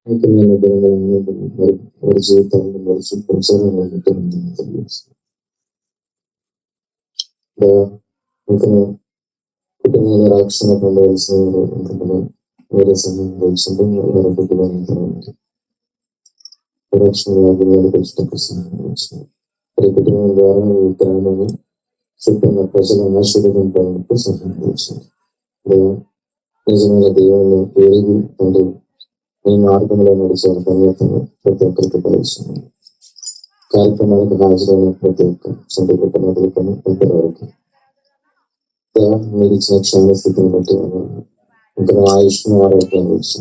అనేకమైన దినಗಳನ್ನು వారి జీవితాలను మరిచి ప్రచారం ఇంకా కుటుంబంలో రక్షణ పొందవలసిన వేరే సమయం తెలిసింటే వారి కుటుంబాన్ని రక్షణ వారికి ప్రతి కుటుంబం ద్వారా ఈ గ్రామాన్ని చుట్టూ ప్రజల ఆశీర్వదింపడానికి సహాయం చేసింది. నిజమైన దేవుని ఎరిగి అంటే ఈ మార్గంలో నడిచే ధన్యతను ప్రతి ఒక్కరికి కలిగిస్తుంది. కార్యక్రమాలకు హాజరైన ప్రతి ఒక్క సొంత కుటుంబాలను ఇంతవరకు మీరు ఇచ్చిన క్షేమ స్థితిని బట్టి ఇంకా ఆయుష్ను ఆరోగ్యాన్ని ఇచ్చి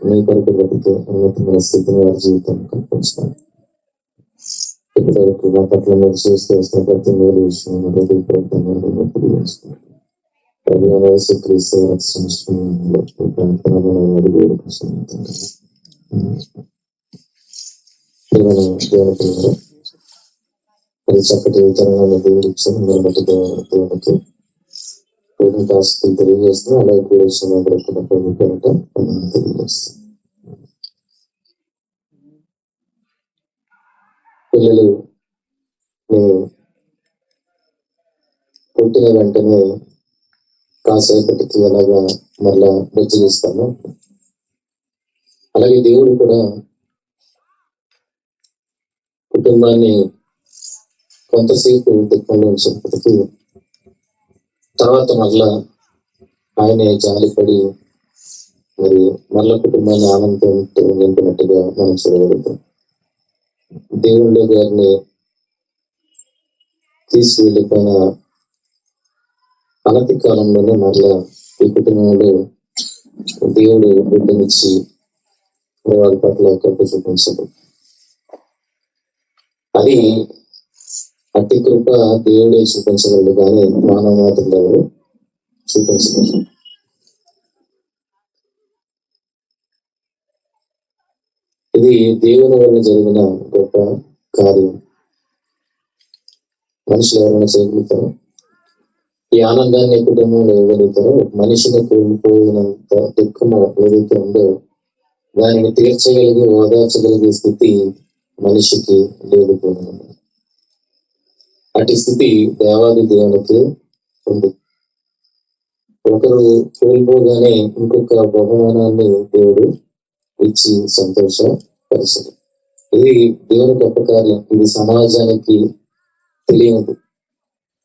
మీ కొరకు బతికే ఉన్నతమైన స్థితిని వారి జీవితాన్ని కల్పించాలి. ఇప్పటివరకు మా పట్ల మీరు చేస్తూ వస్తున్న ప్రతి మేలు విషయం చక్కటి వితరణలో దేవుడు ఇచ్చారు. మీరు బట్టి దేవునికి ఆస్తులు తెలియజేస్తున్నాం. అలాగే కూడా తెలియజేస్తాం. పిల్లలు పుట్టిన వెంటనే కాసేపటికి అలాగా మళ్ళా బెజ్జగిస్తాము. అలాగే దేవుడు కూడా కుటుంబాన్ని కొంతసేపు దుఃఖంలో ఉంచినప్పటికీ తర్వాత మళ్ళా ఆయనే జాలిపడి మరి మళ్ళా కుటుంబాన్ని ఆనందంతో నింపినట్టుగా మనం చూడగలుగుతాం. దేవుళ్ళ గారిని తీసి వెళ్ళిపోయిన అనతి కాలంలోనే మరలా ఈ కుటుంబంలో దేవుడు బిడ్డనిచ్చి వారి పట్ల కృప చూపించాడు. అది అతి కృప దేవుడే చూపించగలడు, కానీ మానవ మాత్రం ఎవరు చూపించగలరు. ఇది దేవుని వల్ల జరిగిన గొప్ప కార్యం. మనుషులు ఎవరైనా చేయగలుగుతారు? ఈ ఆనందాన్ని కుటుంబంలో ఇవ్వగలుగుతారో? మనిషిని కోల్పోయినంత దుఃఖము ఏదైతే ఉందో దానిని తీర్చగలిగి ఓదార్చగలిగే స్థితి మనిషికి లేకపోయింది. అటు స్థితి దేవాది దేవునికి ఉంది. ఒకరు కోల్పోగానే ఇంకొక బహుమానాన్ని దేవుడు ఇచ్చి సంతోషపరిచాడు. ఇది దేవుని గొప్ప కార్యం. ఇది సమాజానికి తెలియదు.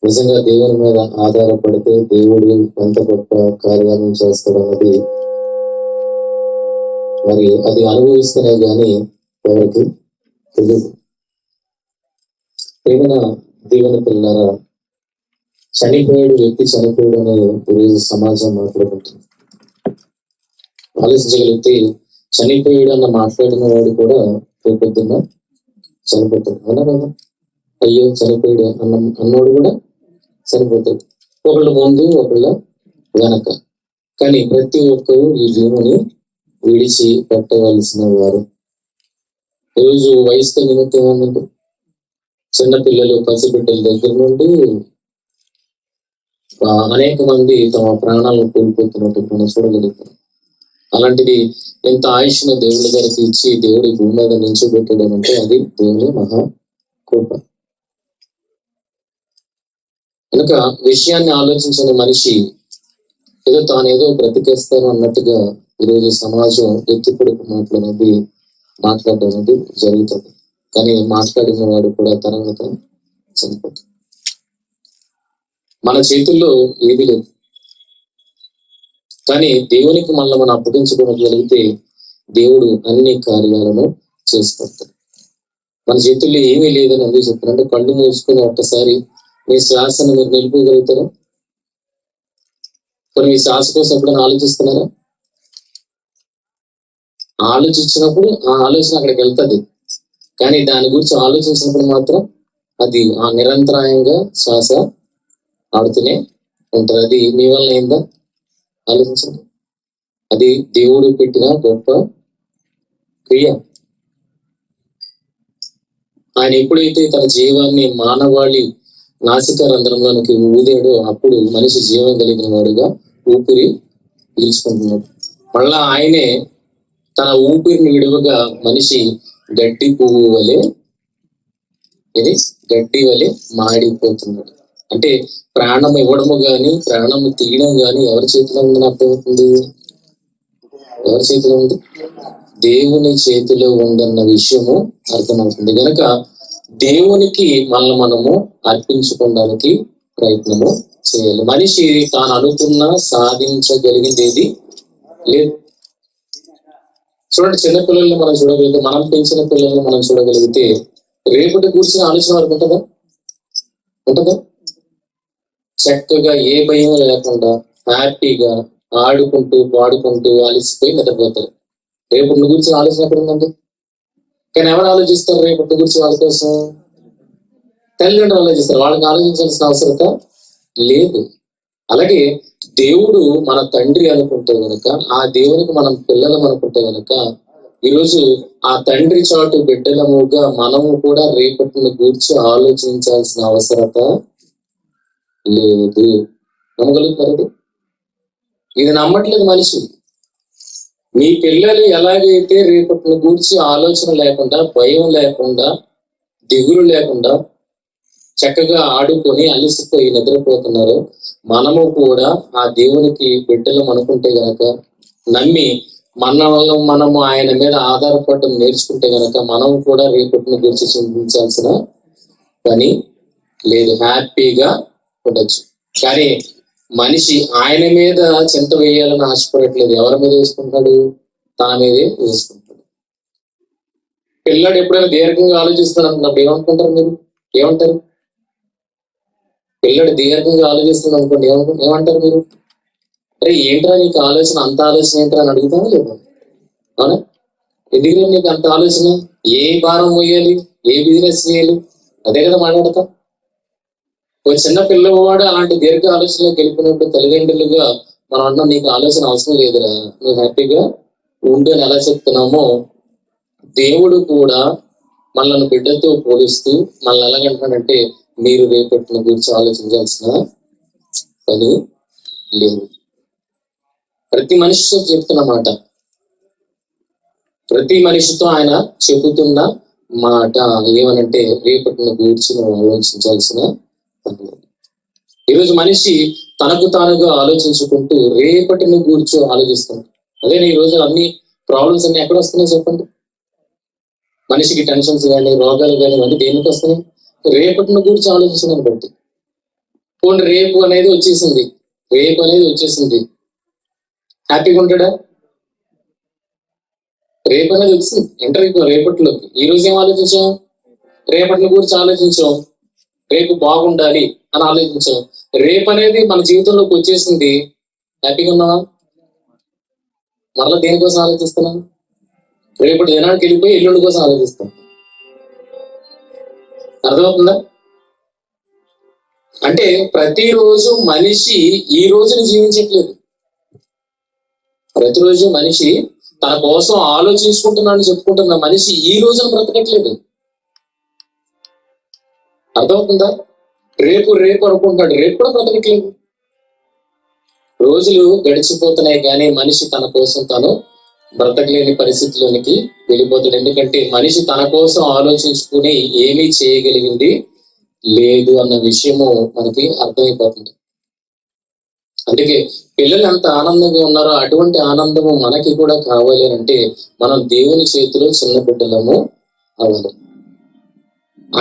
నిజంగా దేవుని మీద ఆధారపడితే దేవుడు ఎంత గొప్ప కార్యాలను చేస్తాడన్నది మరి అది అనుభవిస్తేనే గాని ఎవరికి తెలియదు. ఏమైనా దేవుని పిల్లరా, చనిపోయాడు వ్యక్తి చనిపోయాడు అని ఈరోజు సమాజం మాట్లాడుకుంటుంది. ఆలోచించగలిగితే చనిపోయాడు అన్న మాట్లాడిన వాడు కూడా రేపొద్దున్న చనిపోతాడు. అన్నా కదా, అయ్యో చనిపోయాడు అన్నోడు కూడా చనిపోతాడు. ఒకళ్ళ ముందు ఒకళ్ళ వెనక. కానీ ప్రతి ఒక్కరు ఈ భూమిని విడిచి పెట్టవలసిన వారు. రోజు వయసుతో నిమిత్తం ఏమంటే చిన్నపిల్లలు, పసిబిడ్డల దగ్గర నుండి అనేక మంది తమ ప్రాణాలను కోల్పోతున్నట్టు మనం చూడగలుగుతాం. అలాంటిది ఎంత ఆయుష్ను దేవుడి గారికి ఇచ్చి దేవుడి భూమి మీద నిల్చోబెట్టాడు అంటే అది దేవుని మహా కృప. కనుక విషయాన్ని ఆలోచించిన మనిషి ఏదో తానేదో బ్రతికేస్తాను అన్నట్టుగా ఈరోజు సమాజం ఎత్తిపొడుపు మాట్లాడడం అనేది జరుగుతుంది. కానీ మాట్లాడిన వాడు కూడా తర్వాత చనిపోతాడు. మన చేతుల్లో ఏది లేదు. కానీ దేవునికి మళ్ళీ మనం అప్పగించుకోగలిగితే దేవుడు అన్ని కార్యాలను చేసి పెడతాడు. మన చేతుల్లో ఏమీ లేదని అందుకు చెప్తారు. అంటే కళ్ళు మూసుకుని ఒక్కసారి మీ శ్వాసను మీరు నిలుపుకోగలుగుతారా? మరి మీ శ్వాస కోసం ఎప్పుడైనా ఆలోచిస్తున్నారా? ఆలోచించినప్పుడు ఆ ఆలోచన అక్కడికి వెళ్తుంది. కానీ దాని గురించి ఆలోచించినప్పుడు మాత్రం అది ఆ నిరంతరాయంగా శ్వాస ఆడుతూనే ఉంటుంది. అది మీ వల్ల ఏందా ఆలోచించండి. అది దేవుడు పెట్టిన గొప్ప క్రియ. ఆయన ఎప్పుడైతే తన జీవాన్ని మానవాళి నాసికా రంధ్రంలోనికి ఊదాడో అప్పుడు మనిషి జీవం కలిగిన వాడుగా ఊపిరి పీల్చుకుంటున్నాడు. మళ్ళా ఆయనే తన ఊపిరిని విడువగా మనిషి గడ్డి పువ్వు వలె, ఇది గడ్డి వలె మాడిపోతున్నాడు. అంటే ప్రాణం ఇవ్వడము గాని ప్రాణము తీయడం గాని ఎవరి చేతిలో ఉందని అర్థమవుతుంది? ఎవరి చేతిలో ఉంది? దేవుని చేతిలో ఉందన్న విషయము అర్థమవుతుంది. కనుక దేవునికి మనము అర్పించుకోవడానికి ప్రయత్నము చేయాలి. మనిషి తాను అనుకున్న సాధించగలిగింది ఏది లేదు. చూడండి, చిన్నపిల్లల్ని మనం చూడగలిగితే, మనం పెంచిన పిల్లల్ని మనం చూడగలిగితే రేపటి కూర్చుని ఆలోచన వరకు ఉంటుందా? చక్కగా ఏ భయం లేకుండా హ్యాపీగా ఆడుకుంటూ పాడుకుంటూ అలసిపోయి నిద్రపోతారు. రేపటి గురించి ఆలోచన ఎక్కడ ఉందండి? కానీ ఎవరు ఆలోచిస్తారు రేపటి గురించి? వాళ్ళ కోసం తల్లిదండ్రులు ఆలోచిస్తారు. వాళ్ళకి ఆలోచించాల్సిన అవసరత లేదు. అలాగే దేవుడు మన తండ్రి అనుకుంటే గనక, ఆ దేవునికి మనం పిల్లలం అనుకుంటే గనక, ఈరోజు ఆ తండ్రి చాటు బిడ్డలముగా మనము కూడా రేపటిని గూర్చి ఆలోచించాల్సిన అవసరత లేదు. నమ్మగలుగుతారు? ఇది నమ్మట్లేదు మనిషి. మీ పిల్లలు ఎలాగైతే రేపటిని గూర్చి ఆలోచన లేకుండా, భయం లేకుండా, దిగులు లేకుండా చక్కగా ఆడుకొని అలసిపోయి నిద్రపోతున్నారు, మనము కూడా ఆ దేవునికి బిడ్డలు అనుకుంటే గనక, నమ్మి మనము ఆయన మీద ఆధారపడడం నేర్చుకుంటే గనక, మనం కూడా రేపటిని గురించి చింతించాల్సిన పని లేదు. హ్యాపీగా ఉండొచ్చు. కానీ మనిషి ఆయన మీద చింత వేయాలని ఆశపడట్లేదు. ఎవరి మీద వేసుకుంటాడు? తన మీదే వేసుకుంటాడు. పిల్లాడు ఎప్పుడైనా దీర్ఘంగా ఆలోచిస్తాడు అనుకున్నప్పుడు ఏమనుకుంటారు మీరు? ఏమంటారు? పిల్లడు దీర్ఘంగా ఆలోచిస్తుంది అనుకోండి, ఏమంటారు మీరు? అరే ఏంట్రా నీకు ఆలోచన, అంత ఆలోచన ఏంట్రా అని అడుగుతామా లేదా? అవునా? ఎందుకు నీకు అంత ఆలోచన? ఏ భారం మోయాలి, ఏ బిజినెస్ చేయాలి, అదే కదా మాట్లాడతాం. ఒక చిన్న పిల్లవాడు అలాంటి దీర్ఘ ఆలోచనలోకి వెళ్ళిపోయినప్పుడు తల్లిదండ్రులుగా మనం అన్నాం, నీకు ఆలోచన అవసరం లేదురా, నువ్వు హ్యాపీగా ఉండు అని ఎలా చెప్తున్నామో, దేవుడు కూడా మనల్ని బిడ్డతో పోలుస్తూ మనల్ని ఎలాగంటున్నాడంటే, మీరు రేపటిని గురించి ఆలోచించాల్సిన పని లేదు. ప్రతి మనిషితో చెప్తున్న మాట, ప్రతి మనిషితో ఆయన చెబుతున్న మాట ఏమనంటే, రేపటిని గురించి నువ్వు ఆలోచించాల్సిన పని లేదు. ఈరోజు మనిషి తనకు తానుగా ఆలోచించుకుంటూ రేపటిని గురించి ఆలోచిస్తున్నాడు. అదే ఈ రోజు అన్ని ప్రాబ్లమ్స్ అన్ని ఎక్కడ వస్తున్నాయి చెప్పండి? మనిషికి టెన్షన్స్ కానీ, రోగాలు కానీ, ఇవన్నీ దేనికి వస్తున్నాయి? రేపటిని గురించి ఆలోచించడానికి బట్టి. పోనీ రేపు అనేది వచ్చేసింది, హ్యాపీగా ఉంటాడా? రేపు అనేది వచ్చింది, ఎంటర్ అయిపో రేపటిలోకి. ఈ రోజు ఏం ఆలోచించాం? రేపటిని గురించి ఆలోచించాం. రేపు బాగుండాలి అని ఆలోచించాం. రేపు అనేది మన జీవితంలోకి వచ్చేసింది, హ్యాపీగా ఉన్నావా? మరలా దేనికోసం ఆలోచిస్తున్నాం? రేపటి దినానికి వెళ్ళిపోయి ఎల్లుండి కోసం ఆలోచిస్తాం. అర్థమవుతుందా? అంటే ప్రతిరోజు మనిషి ఈ రోజుని జీవించట్లేదు. ప్రతిరోజు మనిషి తన కోసం ఆలోచించుకుంటున్నాడని చెప్పుకుంటున్న మనిషి ఈ రోజును బ్రతకట్లేదు. అర్థమవుతుందా? రేపు అనుకుంటున్నాడు, రేపు కూడా బ్రతకట్లేదు. రోజులు గడిచిపోతున్నాయి కానీ మనిషి తన కోసం తాను బ్రతకలేని పరిస్థితిలోనికి వెళ్ళిపోతాడు. ఎందుకంటే మనిషి తన కోసం ఆలోచించుకుని ఏమీ చేయగలిగింది లేదు అన్న విషయము మనకి అర్థమైపోతుంది. అందుకే పిల్లలు ఎంత ఆనందంగా ఉన్నారో అటువంటి ఆనందము మనకి కూడా కావాలి అంటే మనం దేవుని చేతిలో చిన్న బిడ్డలము అవ్వాలి.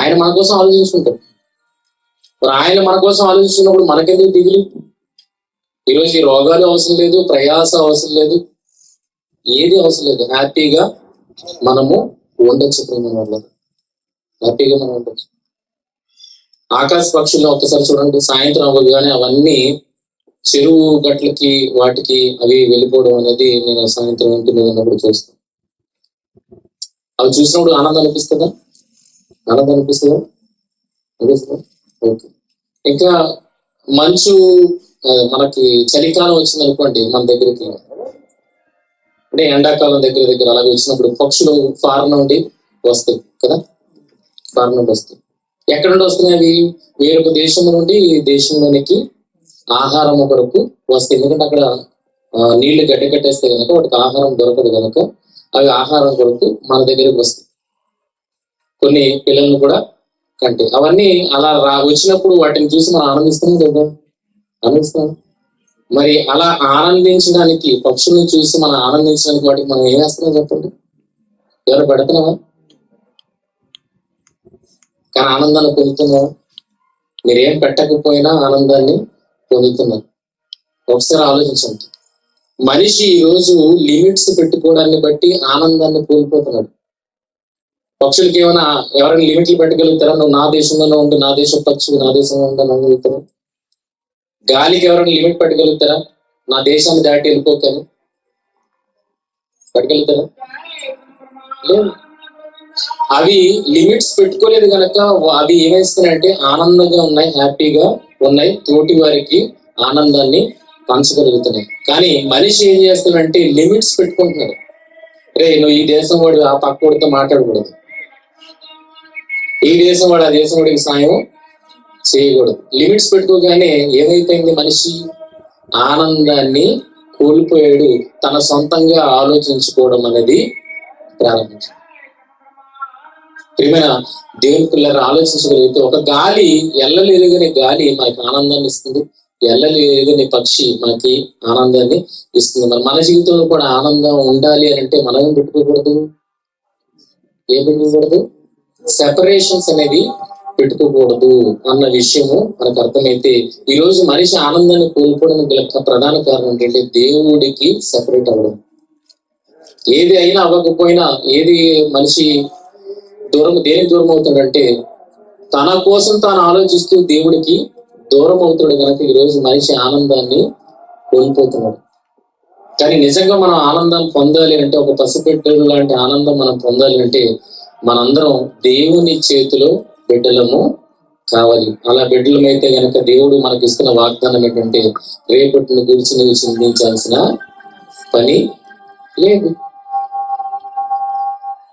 ఆయన మన కోసం ఆలోచించుకుంటాడు. ఆయన మన కోసం ఆలోచిస్తున్నప్పుడు మనకెందుకు దిగులు? ఈరోజు ఈ రోగాలు అవసరం లేదు, ప్రయాస అవసరం లేదు, ఏది అవసరం లేదు. హ్యాపీగా మనము ఉండొచ్చు. హ్యాపీగా మనం ఉండొచ్చు. ఆకాశ పక్షుల్లో ఒక్కసారి చూడండి, సాయంత్రం అవ్వగానే అవన్నీ చెరువు గట్లకి వాటికి అవి వెళ్ళిపోవడం అనేది నేను సాయంత్రం ఇంటి మీద ఉన్నప్పుడు చూస్తాను. అవి చూసినప్పుడు ఆనందం అనిపిస్తుందా? ఓకే. ఇంకా మంచు, మనకి చలికాలం వచ్చింది అనుకోండి మన దగ్గరికి, అంటే ఎండాకాలం దగ్గర అలాగే వచ్చినప్పుడు పక్షులు ఫారెన్ నుండి వస్తాయి కదా. ఫారెన్ నుండి వస్తాయి. ఎక్కడ నుండి వస్తున్నాయి అవి? వేరొక దేశం నుండి దేశంలోనికి ఆహారం కొరకు వస్తాయి. ఎందుకంటే అక్కడ నీళ్లు గడ్డ కట్టేస్తే కనుక వాటికి ఆహారం దొరకదు కనుక అవి ఆహారం కొరకు మన దగ్గరికి వస్తాయి. కొన్ని పిల్లలను కూడా కంటే అవన్నీ అలా వచ్చినప్పుడు వాటిని చూసి మనం ఆనందిస్తాం కదా, ఆనందిస్తాం. మరి అలా ఆనందించడానికి, పక్షులను చూసి మనం ఆనందించడానికి వాటికి మనం ఏం వేస్తున్నాం చెప్పండి? ఎవరు పెడుతున్నావా? కానీ ఆనందాన్ని పొందుతున్నావా? మీరేం పెట్టకపోయినా ఆనందాన్ని పొందుతున్నారు. ఒకసారి ఆలోచించండి. మనిషి ఈరోజు లిమిట్స్ పెట్టుకోవడాన్ని బట్టి ఆనందాన్ని కోల్పోతున్నాడు. పక్షులకి ఏమైనా ఎవరైనా లిమిట్లు పెట్టగలుగుతారా? నువ్వు నా దేశంలోనే ఉండు, నా దేశ పక్షి నా దేశంలో ఉండగలుగుతారా? గాలికి ఎవరైనా లిమిట్ పెట్టగలుగుతారా? నా దేశాన్ని దాటి వెళ్ళిపోతాను పెట్టగలుగుతారా? లేదు. అవి లిమిట్స్ పెట్టుకోలేదు కనుక అవి ఏమేస్తున్నాయంటే ఆనందంగా ఉన్నాయి, హ్యాపీగా ఉన్నాయి, తోటి వారికి ఆనందాన్ని పంచగలుగుతున్నాయి. కానీ మనిషి ఏం చేస్తున్నాడంటే లిమిట్స్ పెట్టుకుంటున్నాడు. రే నువ్వు ఈ దేశం వాడు ఆ పక్క వాడితో మాట్లాడకూడదు, ఈ దేశం వాడు ఆ దేశం వాడికి సాయం చేయకూడదు. లిమిట్స్ పెట్టుకోగానే ఏమైపోయింది? మనిషి ఆనందాన్ని కోల్పోయాడు. తన సొంతంగా ఆలోచించుకోవడం అనేది ప్రారంభించాడు. ఏమైనా దేవుని పిల్లలు ఆలోచించగలిగితే ఒక గాలి, ఎల్లలు ఎరుగని గాలి మనకి ఆనందాన్ని ఇస్తుంది, ఎల్లలు ఎరుగని పక్షి మనకి ఆనందాన్ని ఇస్తుంది. మరి మన జీవితంలో కూడా ఆనందం ఉండాలి అని అంటే మనం ఏం పెట్టుకోకూడదు? ఏం పెట్టుకోకూడదు? సెపరేషన్స్ అనేది పెట్టుకోకూడదు అన్న విషయము మనకు అర్థమైతే ఈ రోజు మనిషి ఆనందాన్ని కోల్పోవడానికి గల ప్రధాన కారణం ఏంటంటే దేవుడికి సెపరేట్ అవ్వడం. ఏది అయినా అవ్వకపోయినా, ఏది మనిషి దేనికి దూరం అవుతాడంటే తన కోసం తాను ఆలోచిస్తూ దేవుడికి దూరం అవుతాడు కనుక ఈరోజు మనిషి ఆనందాన్ని కోల్పోతున్నాడు. కానీ నిజంగా మనం ఆనందాన్ని పొందాలి అంటే, ఒక పసిబిడ్డలు లాంటి ఆనందం మనం పొందాలి అంటే మనందరం దేవుని చేతిలో బిడ్డలము కావాలి. అలా బిడ్డలమైతే గనక దేవుడు మనకి ఇస్తున్న వాగ్దానం ఏంటంటే రేపటిని గురించి నువ్వు చింతించాల్సిన పని లేదు,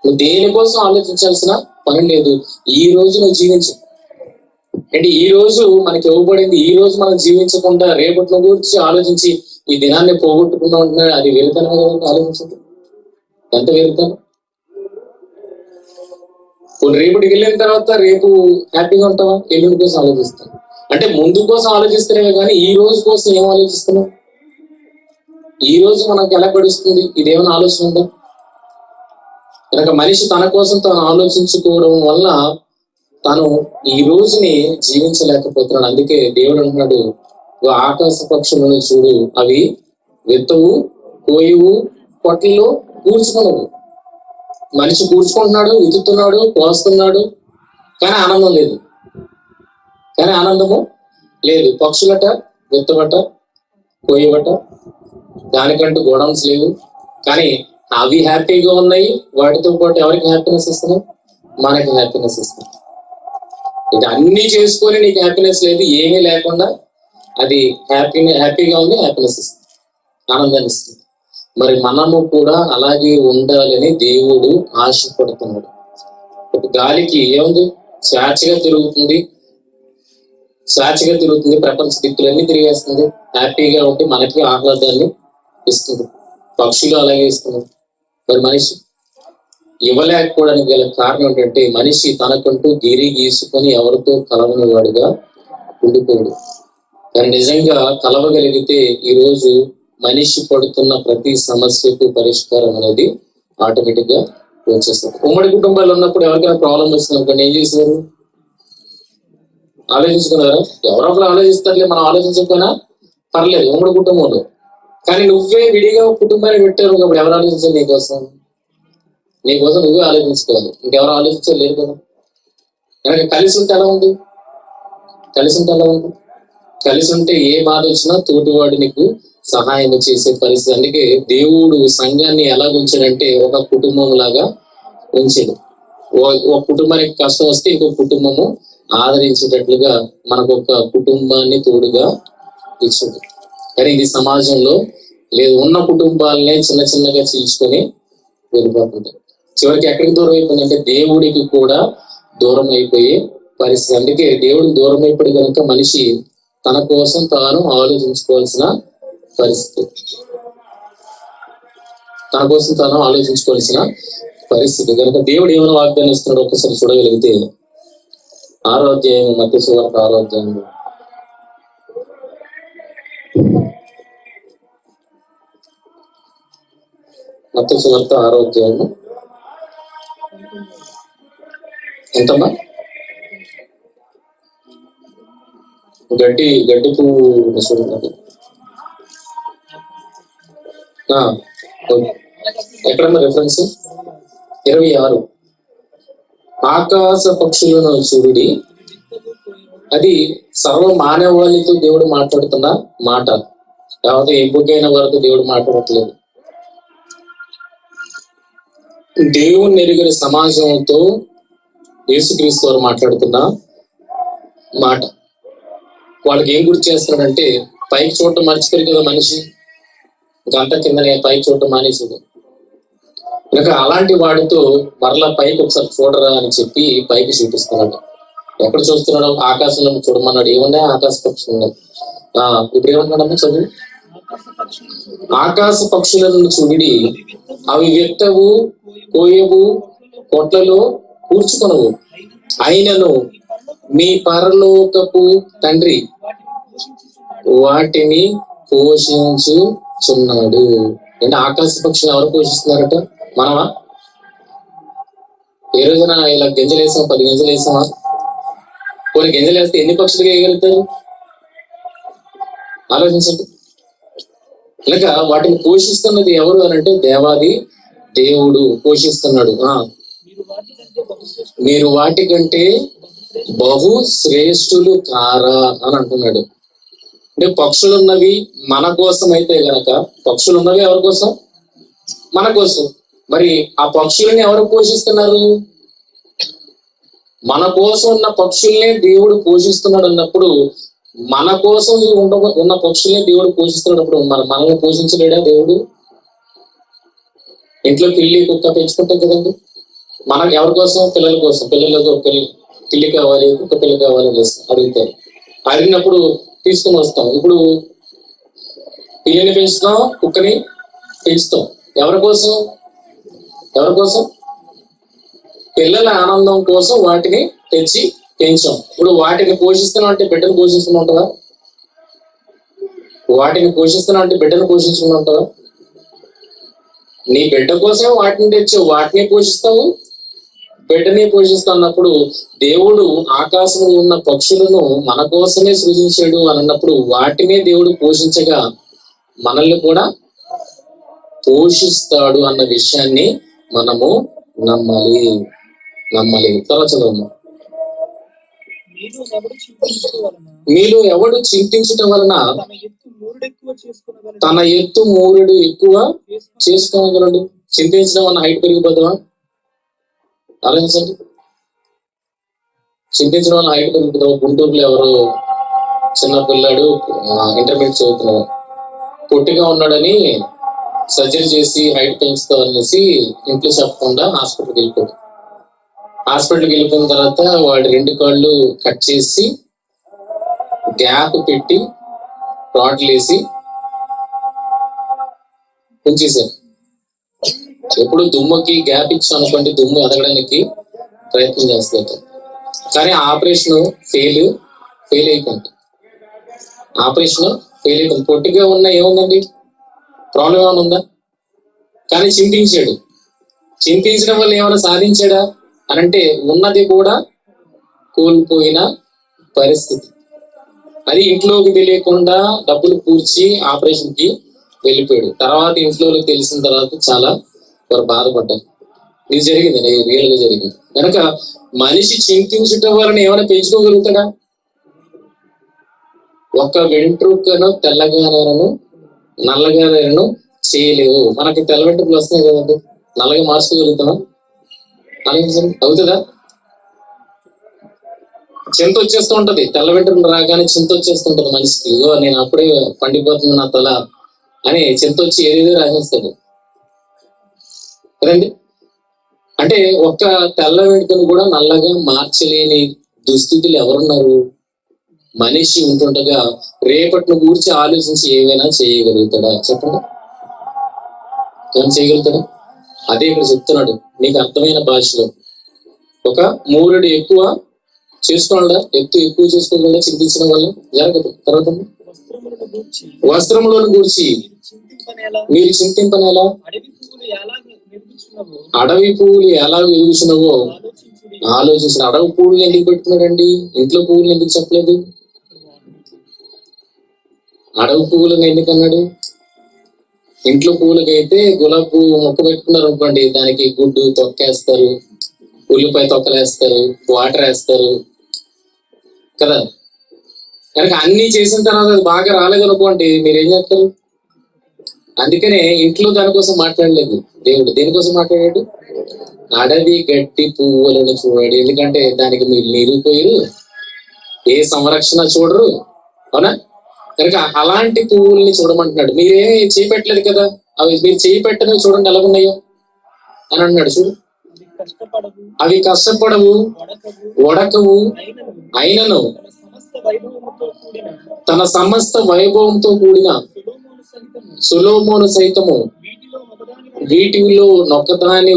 నువ్వు దేనికోసం ఆలోచించాల్సిన పని లేదు. ఈ రోజు నువ్వు జీవించు. అంటే ఈ రోజు మనకి ఇవ్వబడింది, ఈ రోజు మనం జీవించకుండా రేపటి గురించి ఆలోచించి ఈ దినాన్ని పోగొట్టుకున్నా ఉంటున్నాడు, అది వెళ్తాను కదండి. ఆలోచించండి, ఎంత వెళ్తాను. రేపటికి వెళ్ళిన తర్వాత రేపు హ్యాపీగా ఉంటావా? ఎల్లుండి కోసం ఆలోచిస్తాను అంటే ముందు కోసం ఆలోచిస్తేనే కానీ ఈ రోజు కోసం ఏం ఆలోచిస్తున్నావు? ఈ రోజు మనకు ఎలా గడుస్తుంది? ఇదేమైనా ఆలోచన ఉందా? కనుక మనిషి తన కోసం తాను ఆలోచించుకోవడం వల్ల తాను ఈ రోజుని జీవించలేకపోతున్నాడు. అందుకే దేవుడు అంటున్నాడు, ఆకాశ పక్షులను చూడు, అవి విత్తవు, కోయువు, పొట్టల్లో కూర్చుకునవు. మనిషి కూర్చుకుంటున్నాడు, విత్తుతున్నాడు, కోస్తున్నాడు, కానీ ఆనందం లేదు. కానీ ఆనందము లేదు. పక్షులట విత్తబట, కోయబట, దానికంటూ గోడౌన్స్ లేవు, కానీ అవి హ్యాపీగా ఉన్నాయి. వాటితో పాటు ఎవరికి హ్యాపీనెస్ ఇస్తున్నాయి? మనకి హ్యాపీనెస్ ఇస్తున్నాయి. ఇది అన్ని చేసుకొని నీకు హ్యాపీనెస్ లేదు, ఏమీ లేకుండా అది హ్యాపీగా ఉంది, హ్యాపీనెస్ ఇస్తుంది, ఆనందాన్ని ఇస్తుంది. మరి మనము కూడా అలాగే ఉండాలని దేవుడు ఆశపడుతున్నాడు. ఒక గాలికి ఏముంది? స్వేచ్ఛగా తిరుగుతుంది, ప్రపంచ దిక్కులన్నీ తిరిగేస్తుంది, హ్యాపీగా ఉంటే మనకి ఆహ్లాదాన్ని ఇస్తుంది. పక్షులు అలాగే ఇస్తున్నారు. మరి మనిషి ఇవ్వలేకపోవడానికి గల కారణం ఏంటంటే మనిషి తనకంటూ గిరి గీసుకొని ఎవరితో కలవని వాడుగా ఉండిపోయాడు. కానీ నిజంగా కలవగలిగితే ఈరోజు మనిషి పడుతున్న ప్రతి సమస్యకు పరిష్కారం అనేది ఆటోమేటిక్ గా వచ్చేస్తుంది. ఉమ్మడి కుటుంబాలు ఉన్నప్పుడు ఎవరికైనా ప్రాబ్లం వస్తుంది అనుకోండి, ఏం చేశారు? ఆలోచించుకున్నారా? ఎవరో ఒకరు ఆలోచిస్తారులే, మనం ఆలోచించకపోయినా పర్లేదు ఉమ్మడి కుటుంబంలో. కానీ నువ్వే విడిగా కుటుంబాన్ని పెట్టారు కాబట్టి ఎవరు ఆలోచించాలి? నీకోసం నువ్వే ఆలోచించుకోవాలి, ఇంకెవరు ఆలోచించలేరు కదా. కనుక కలిసి ఉంటే ఎలా ఉంది? కలిసి ఉంటే ఏ బాధ వచ్చినా తోటివాడు నీకు సహాయం చేసే పరిస్థితి. అందుకే దేవుడు సంఘాన్ని ఎలా ఉంచాడంటే ఒక కుటుంబం లాగా ఉంచాడు. ఒక కుటుంబానికి కష్టం వస్తే ఇంకొక కుటుంబము ఆదరించేటట్లుగా మనకు ఒక కుటుంబాన్ని తోడుగా ఇచ్చాడు. కానీ ఇది సమాజంలో లేదు. ఉన్న కుటుంబాలనే చిన్న చిన్నగా చీల్చుకొని వెళ్ళిపోతుంది. చివరికి ఎక్కడికి దూరం అయిపోయిందంటే దేవుడికి కూడా దూరం అయిపోయే పరిస్థితి. అందుకే దేవుడికి దూరం అయిపోయి కనుక మనిషి తన కోసం తాను ఆలోచించుకోవాల్సిన పరిస్థితి. తన కోసం తాను ఆలోచించుకోవాల్సిన పరిస్థితి. కనుక దేవుడు ఏమైనా వాగ్దానం ఇస్తున్నాడు ఒక్కసారి చూడగలిగితే 6వ అధ్యాయం మత్తయి సువార్త 6వ అధ్యాయం మత్తయి సువార్త 6వ అధ్యాయం ఎంతమ్మా? గడ్డి పువ్వు చూడండి. ఎక్కడన్నా రెఫరెన్స్ 26. ఆకాశ పక్షులను చూడుడి. అది సర్వ మానవాళితో దేవుడు మాట్లాడుతున్న మాట. కాబట్టి ఎంపికైన వారితో దేవుడు మాట్లాడట్లేదు. దేవుణ్ణి ఎరిగిన సమాజంతో యేసుక్రీస్తు వారు మాట్లాడుతున్న మాట. వాళ్ళకి ఏం గుర్తు చేస్తున్నాడంటే, పైకి చూడటం మర్చిపోయి కదా మనిషి, గంట కిందనే పైకి చూడటం మానేసాడు. కనుక అలాంటి వాడితో మరలా పైకి ఒకసారి చూడరా అని చెప్పి పైకి చూపిస్తున్నాడు. ఎక్కడ చూస్తున్నాడు? ఆకాశంలో చూడమన్నాడు. ఏమన్నా ఆకాశ పక్షులు ఉన్నాయి. ఇప్పుడు ఏమన్నాడమ్మా చదువు. ఆకాశ పక్షులను చూడి, అవి విత్తవు, కోయవు, కొట్లలో కూర్చుకొనవు, అయినను మీ పరలోకపు తండ్రి వాటిని పోషించుచున్నాడు. అంటే ఆకాశ పక్షులు ఎవరు పోషిస్తున్నారట? మనమా? ఏ రోజున ఇలా గింజలు వేసాం, 10 గింజలు వేసామా? కొన్ని గింజలు వేస్తే ఎన్ని పక్షులు వేయగలుగుతారు? ఆలోచించండి. కనుక వాటిని పోషిస్తున్నది ఎవరు అని అంటే దేవాది దేవుడు పోషిస్తున్నాడు. మీరు వాటికంటే బహు శ్రేష్ఠులు కారా అని అంటున్నాడు. అంటే పక్షులున్నవి మన కోసం అయితే గనక, పక్షులున్నవి ఎవరి కోసం? మన కోసం. మరి ఆ పక్షుల్ని ఎవరు పోషిస్తున్నారు? మన కోసం ఉన్న పక్షుల్నే దేవుడు పోషిస్తున్నాడు అన్నప్పుడు, మన కోసం ఉన్న పక్షుల్ని దేవుడు పోషిస్తున్నప్పుడు మనల్ని పోషించలేడా దేవుడు? ఇంట్లో పిల్లి కుక్క పెంచుకుంటాం కదండి. మనకు ఎవరి కోసం? పిల్లల కోసం. పిల్లలకు పిల్లి కావాలి, కుక్క పిల్లి కావాలి అడుగుతారు. అడిగినప్పుడు తీసుకుని వస్తాం. ఇప్పుడు పిల్లిని పెంచుతాం, కుక్కని పెంచుతాం. ఎవరి కోసం? పిల్లల ఆనందం కోసం వాటిని తెచ్చి పెంచాం. ఇప్పుడు వాటిని పోషిస్తున్నాం అంటే బిడ్డను పోషిస్తున్నాం ఉంటుందా? వాటిని పోషిస్తున్నాం అంటే బిడ్డను పోషించుకుని ఉంటుందా? నీ బిడ్డ కోసం వాటిని తెచ్చావు, వాటిని పోషిస్తావు, బిడ్డని పోషిస్తున్నప్పుడు దేవుడు ఆకాశంలో ఉన్న పక్షులను మన కోసమే సృజించాడు అని అన్నప్పుడు వాటినే దేవుడు పోషించగా మనల్ని కూడా పోషిస్తాడు అన్న విషయాన్ని మనము నమ్మాలి. తర్వాత చదవము. మీలో ఎవడు చింతించటం వలన తన ఎత్తు మూరెడు ఎక్కువ చేసుకోగలడు. చింతించడం వల్ల హైట్ పెరిగిపోతావా? ఆలోచించండి. చింతించడం వల్ల హైట్ పెరుగుతావు. గుంటూరులో ఎవరో చిన్న పిల్లాడు ఇంటర్మీడియట్ చదువుతున్నాడు, పొట్టిగా ఉన్నాడని సర్జరీ చేసి హైట్ పెంచుతావు అనేసి ఇంట్లో చెప్పకుండా హాస్పిటల్కి వెళ్ళిపోయాడు. హాస్పిటల్కి వెళ్ళిపోయిన తర్వాత వాడి 2 కాళ్ళు కట్ చేసి గ్యాప్ పెట్టి రాడ్లు వేసి ఉంచేశారు. ఎప్పుడు దుమ్ముకి గ్యాప్ ఇచ్చాం అనుకోండి, దుమ్ము ఎదగడానికి ప్రయత్నం చేస్తారు. కానీ ఆపరేషన్ ఫెయిల్ అయిపోయింది. పొట్టిగా ఉన్న ఏముందండి? ప్రాబ్లం ఏమైనా ఉందా? కానీ చింతించడం వల్ల ఏమైనా సాధించాడా అని అంటే ఉన్నది కూడా కోల్పోయిన పరిస్థితి. అది ఇంట్లోకి తెలియకుండా డబ్బులు కూర్చి ఆపరేషన్ కి వెళ్ళిపోయాడు. తర్వాత ఇంట్లోకి తెలిసిన తర్వాత చాలా వారు బాధపడ్డారు. ఇది జరిగింది, రియల్ గా జరిగింది. కనుక మనిషి చింతించటం వలన ఏమైనా పెంచుకోగలుగుతాడా? ఒక్క వెంట్రుకను తెల్లగానను నల్లగానను చేయలేవు. మనకి తెల్ల వెంట్రుకలు వస్తాయి కదండి, నల్లగా మార్చుకోగలుగుతామా? అవుతుందా? చింత వచ్చేస్తూ ఉంటది. తెల్ల వెంట్రుకలు రాగానే చింత వచ్చేస్తుంటది మనిషికి. ఇగో నేను అప్పుడే పండిపోతుంది నా తల అని చింత వచ్చి ఏదేదో రాసేస్తాడు కదండి. అంటే ఒక్క తెల్ల వెంట్రుకను కూడా నల్లగా మార్చలేని దుస్థితులు ఎవరున్నారు? మనిషి ఉంటుండగా రేపటిని గూర్చి ఆలోచించి ఏమైనా చేయగలుగుతాడా చెప్పండి? ఏం చేయగలుగుతాడు? అదే ఇక్కడ చెప్తున్నాడు నీకు అర్థమైన భాషలో. ఒక మూరెడు ఎక్కువ చేసుకోగలడా? ఎక్కువ చేసుకోగలడా? చింతించడం వల్ల జరగదు. తర్వాత వస్త్రములను గూర్చి మీరు చింతింపనేలా? అడవి పువ్వులు ఎలా వెలుగుచున్నవో ఆలోచించిన. అడవి పువ్వులు ఎందుకు పెట్టుకున్నాడండి? ఇంట్లో పువ్వులు ఎందుకు చెప్పలేదు? అడవి పువ్వులను ఎందుకు అన్నాడు? ఇంట్లో పువ్వులకైతే గులాబీ పువ్వు మొక్క పెట్టుకున్నారు అనుకోండి, దానికి గుడ్డు తొక్కేస్తారు, ఉల్లిపాయ తొక్కలేస్తారు, వాటర్ వేస్తారు కదా. కనుక అన్ని చేసిన తర్వాత అది బాగా రాలేదనుకోండి, మీరేం చేస్తారు? అందుకనే ఇంట్లో దానికోసం మాట్లాడలేదు దేవుడు. దేనికోసం మాట్లాడాడు? అడవి గడ్డి పువ్వులను చూడండి. ఎందుకంటే దానికి మీరు నీరు పోయిరు, ఏ సంరక్షణ చూడరు, అవునా? కనుక అలాంటి పువ్వుల్ని చూడమంటున్నాడు. మీరేమి చేపెట్టలేదు కదా, అవి మీరు చేయి పెట్టని చూడండి ఎలా ఉన్నాయో అని అన్నాడు. చూడు, అవి కష్టపడవు, వడకవు, అయినను తన సమస్త వైభవంతో కూడిన సొలొమోను సైతము వీటిలో నొక్కదాని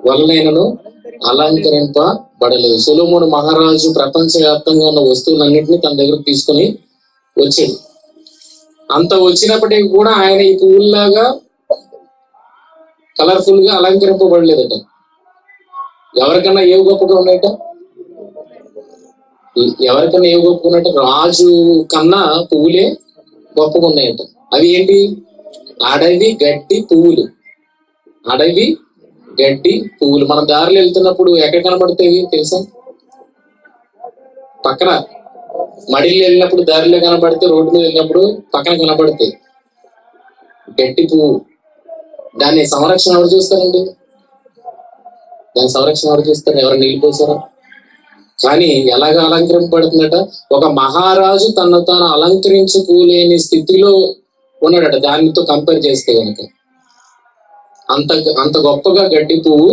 వలనైనను అలంకరింపబడలేదు. సొలొమోను మహారాజు ప్రపంచవ్యాప్తంగా ఉన్న వస్తువులన్నింటినీ తన దగ్గరకు తీసుకుని వచ్చాడు. అంత వచ్చినప్పటికీ కూడా ఆయన ఈ పువ్వుల్లాగా కలర్ఫుల్ గా అలంకరింపబడలేదట. ఎవరికన్నా ఏవి గొప్పగా ఉన్నాయట? ఎవరికన్నా ఏవి గొప్పగా ఉన్నాయట? రాజు కన్నా పువ్వులే గొప్పగా ఉన్నాయట. అవి ఏంటి? అడవి గడ్డి పువ్వులు. అడవి గడ్డి పువ్వులు. మన దారిలో వెళ్తున్నప్పుడు ఎక్కడ కనబడతాయి తెలుసా? పక్కన మడిలో వెళ్ళినప్పుడు దారిలో కనబడితే, రోడ్డు మీద వెళ్ళినప్పుడు పక్కన కనబడతాయి గడ్డి పువ్వు. దాన్ని సంరక్షణ ఎవరు చూస్తారండి? దాని సంరక్షణ ఎవరు చూస్తారు? ఎవరు నీళ్ళు పోసారా? కానీ ఎలాగ అలంకరింపబడుతుందట? ఒక మహారాజు తను తాను అలంకరించుకోలేని స్థితిలో ఉన్నాడట దానితో కంపేర్ చేస్తే కనుక. అంత గొప్పగా గడ్డి పువ్వు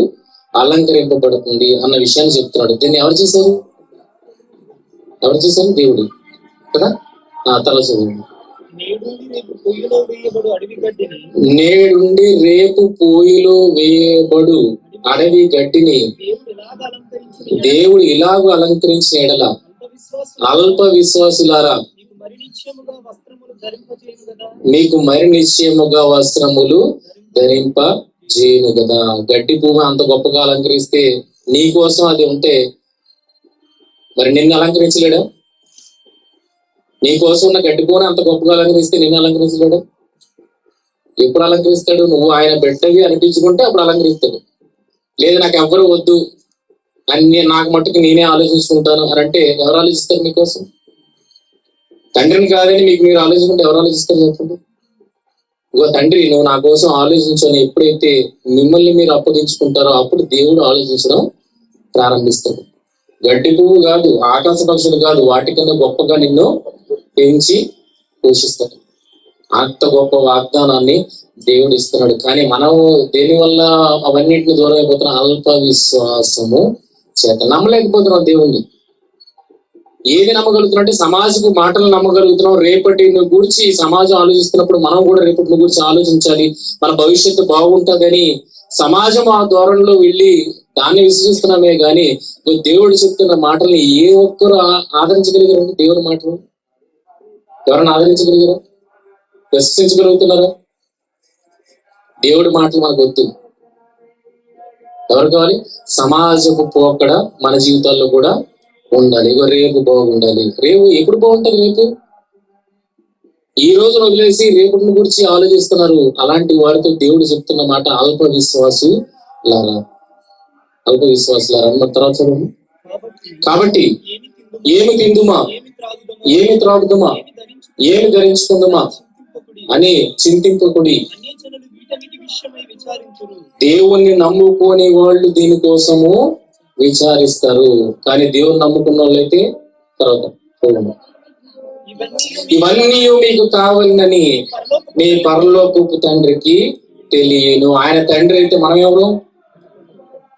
అలంకరింపబడుతుంది అన్న విషయాన్ని చెప్తున్నాడు. దీన్ని ఎవరు చేశారు? దేవుడు కదా. తల చదువు. నేడుండి రేపు పోయిలో వేయబడు అడవి గడ్డిని దేవుడు ఇలాగూ అలంకరించిన ఎడల అల్ప విశ్వాసులారా మీకు మరి నిశ్చయముగా వస్త్రములు ధరింప చేయను కదా. గడ్డి పువ్వు అంత గొప్పగా అలంకరిస్తే నీ కోసం అది ఉంటే మరి నిన్ను అలంకరించలేడా? నీ కోసం ఉన్న గడ్డి పువ్వుని అంత గొప్పగా అలంకరిస్తే నిన్ను అలంకరించలేడా? ఎప్పుడు అలంకరిస్తాడు? నువ్వు ఆయన బిడ్డవి అనిపించుకుంటే అప్పుడు అలంకరిస్తాడు. లేదు నాకు ఎవ్వరు వద్దు అని నాకు మట్టుకు నేనే ఆలోచించుకుంటాను అని అంటే ఎవరు ఆలోచిస్తారు మీకోసం? తండ్రిని కాదని మీకు మీరు ఆలోచించుకుంటే ఎవరు ఆలోచిస్తారు చెప్పండి? ఇగో తండ్రి నువ్వు నా కోసం ఆలోచించని ఎప్పుడైతే మిమ్మల్ని మీరు అప్పగించుకుంటారో అప్పుడు దేవుడు ఆలోచించడం ప్రారంభిస్తాడు. గడ్డి పువ్వు కాదు, ఆకాశ పక్షులు కాదు, వాటికన్నా గొప్పగా నిన్ను పెంచి పోషిస్తాడు. అంత గొప్ప వాగ్దానాన్ని దేవుడు ఇస్తున్నాడు. కానీ మనం దేని వల్ల అవన్నింటిని దూరం అయిపోతున్నాం? అల్ప విశ్వాసము చేత నమ్మలేకపోతున్నాం దేవుణ్ణి. ఏది నమ్మగలుగుతున్నాం అంటే సమాజపు మాటలు నమ్మగలుగుతున్నాం. రేపటిని గురించి సమాజం ఆలోచిస్తున్నప్పుడు మనం కూడా రేపటిని గురించి ఆలోచించాలి, మన భవిష్యత్తు బాగుంటుందని సమాజం ఆ ధోరణిలో వెళ్ళి దాన్ని విశ్వసిస్తున్నామే గాని దేవుడు చెప్తున్న మాటల్ని ఏ ఒక్కరు ఆదరించగలిగారంటే దేవుని మాటలు ఎవరైనా ఆదరించగలిగారా? విశ్వసించగలుగుతున్నారా? దేవుడి మాటలు మనకు వద్దు. ఎవరు కావాలి? సమాజపు పోకడ మన జీవితాల్లో కూడా ఉండాలి. ఇగో రేపు బాగుండాలి. రేపు ఎప్పుడు బాగుంటుంది? రేపు ఈ రోజు వదిలేసి రేపటిని గురించి ఆలోచిస్తున్నారు. అలాంటి వారితో దేవుడు చెప్తున్న మాట అల్ప విశ్వాసులారా, అల్ప విశ్వాసులారా. మరి తర్వాత చదవండి. కాబట్టి ఏమి తిందుమా, ఏమి త్రాగుదుమా, ఏమి ధరించుకుందుమా అని చింతింపకుడి. దేవుణ్ణి నమ్ముకోని వాళ్ళు దీనికోసము విచారిస్తారు. కానీ దేవుని నమ్ముకున్న వాళ్ళైతే తర్వాత ఇవన్నీ మీకు కావాలని మీ పరలోకపు తండ్రికి తెలియను. ఆయన తండ్రి అయితే మనం ఎవరు?